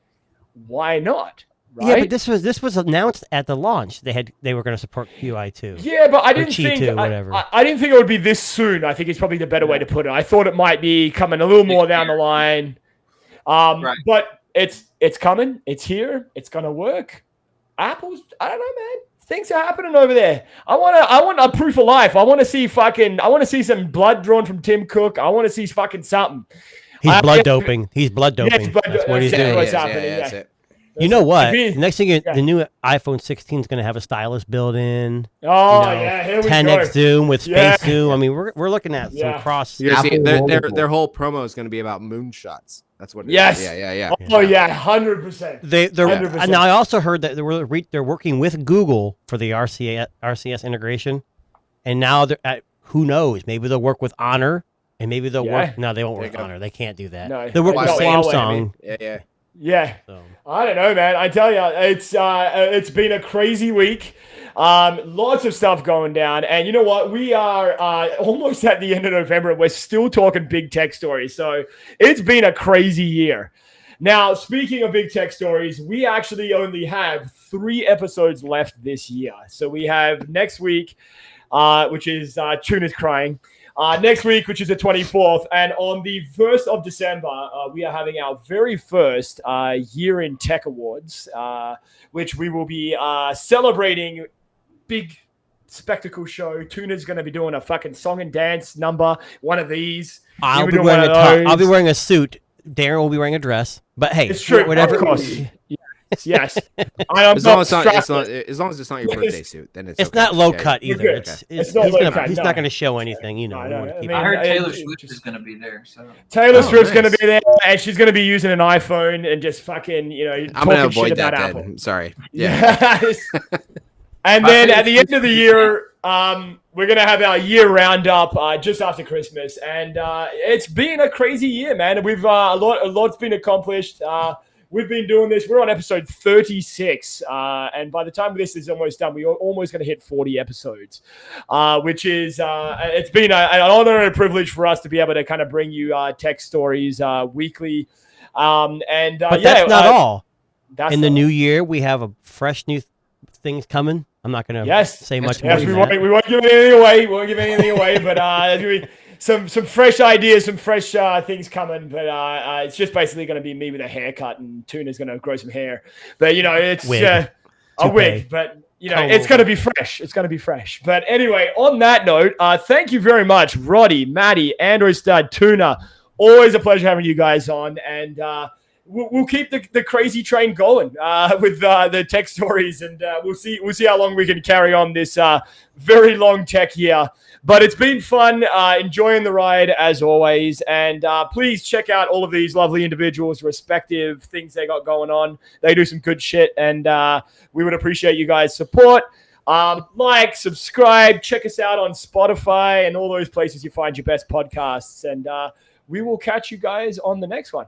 Why not? Right? Yeah, but this was announced at the launch. They were going to support QI2. Yeah, but I didn't think I didn't think it would be this soon. I think it's probably the better way to put it. I thought it might be coming a little more down the line. But it's coming. It's here. It's gonna work. Apple's. I don't know, man. Things are happening over there. I want a proof of life. I want to see some blood drawn from Tim Cook. I want to see fucking something. He's blood doping. He's blood doping. That's what he's doing. What's happening? Yeah. You know what? Next thing, the new iPhone 16 is going to have a stylus built in. Oh, yeah, here we 10x go. zoom with space zoom. I mean, we're looking at some cross. Their whole promo is going to be about moonshots. That's what it is. Yeah. Oh, yeah, 100%. They're 100%. Now, I also heard that they're working with Google for the RCS integration. And now, who knows? Maybe they'll work with Honor. And maybe they'll work. No, they won't work with Honor. They can't do that. No. They'll work with Samsung. Yeah. So. I don't know, man. I tell you, it's been a crazy week. Lots of stuff going down. And you know what? We are almost at the end of November and we're still talking big tech stories. So it's been a crazy year. Now, speaking of big tech stories, we actually only have 3 episodes left this year. So we have next week, which is Tuna's crying. Next week, which is the 24th, and on the 1st of December, we are having our very first Year in Tech Awards, which we will be celebrating. Big spectacle show. Tuna's going to be doing a fucking song and dance number, one of these. I'll be wearing a suit. Darren will be wearing a dress. But hey, it's true. Whatever. Of course. Yes. As long as it's not your birthday suit, then it's okay. Not low cut either. It's not low cut. He's not going to show anything, you know. I heard Taylor Swift is going to be there. So Taylor Swift's going to be there, and she's going to be using an iPhone and just fucking, I'm going to avoid that. Apple. Sorry. Yeah. And then at the end of the year, we're going to have our year roundup just after Christmas, and it's been a crazy year, man. We've a lot's been accomplished. we've been doing this. We're on episode 36. And by the time this is almost done, we're almost going to hit 40 episodes, which is, it's been an honor and a privilege for us to be able to kind of bring you tech stories weekly. But that's not all. In the new year, we have a fresh new things coming. I'm not going to say much more. Yes, we won't give anything away. We won't give anything away, but there's going to be some fresh ideas, some fresh things coming. But it's just basically going to be me with a haircut, and Tuna's going to grow some hair. But, it's a wig. But, it's going to be fresh. It's going to be fresh. But anyway, on that note, thank you very much, Roddy, Maddie, Android Stud, Tuna. Always a pleasure having you guys on. And we'll keep the crazy train going with the tech stories, and we'll see how long we can carry on this very long tech year. But it's been fun, enjoying the ride as always. And please check out all of these lovely individuals' respective things they got going on. They do some good shit, and we would appreciate you guys' support. Like, subscribe, check us out on Spotify and all those places you find your best podcasts. And we will catch you guys on the next one.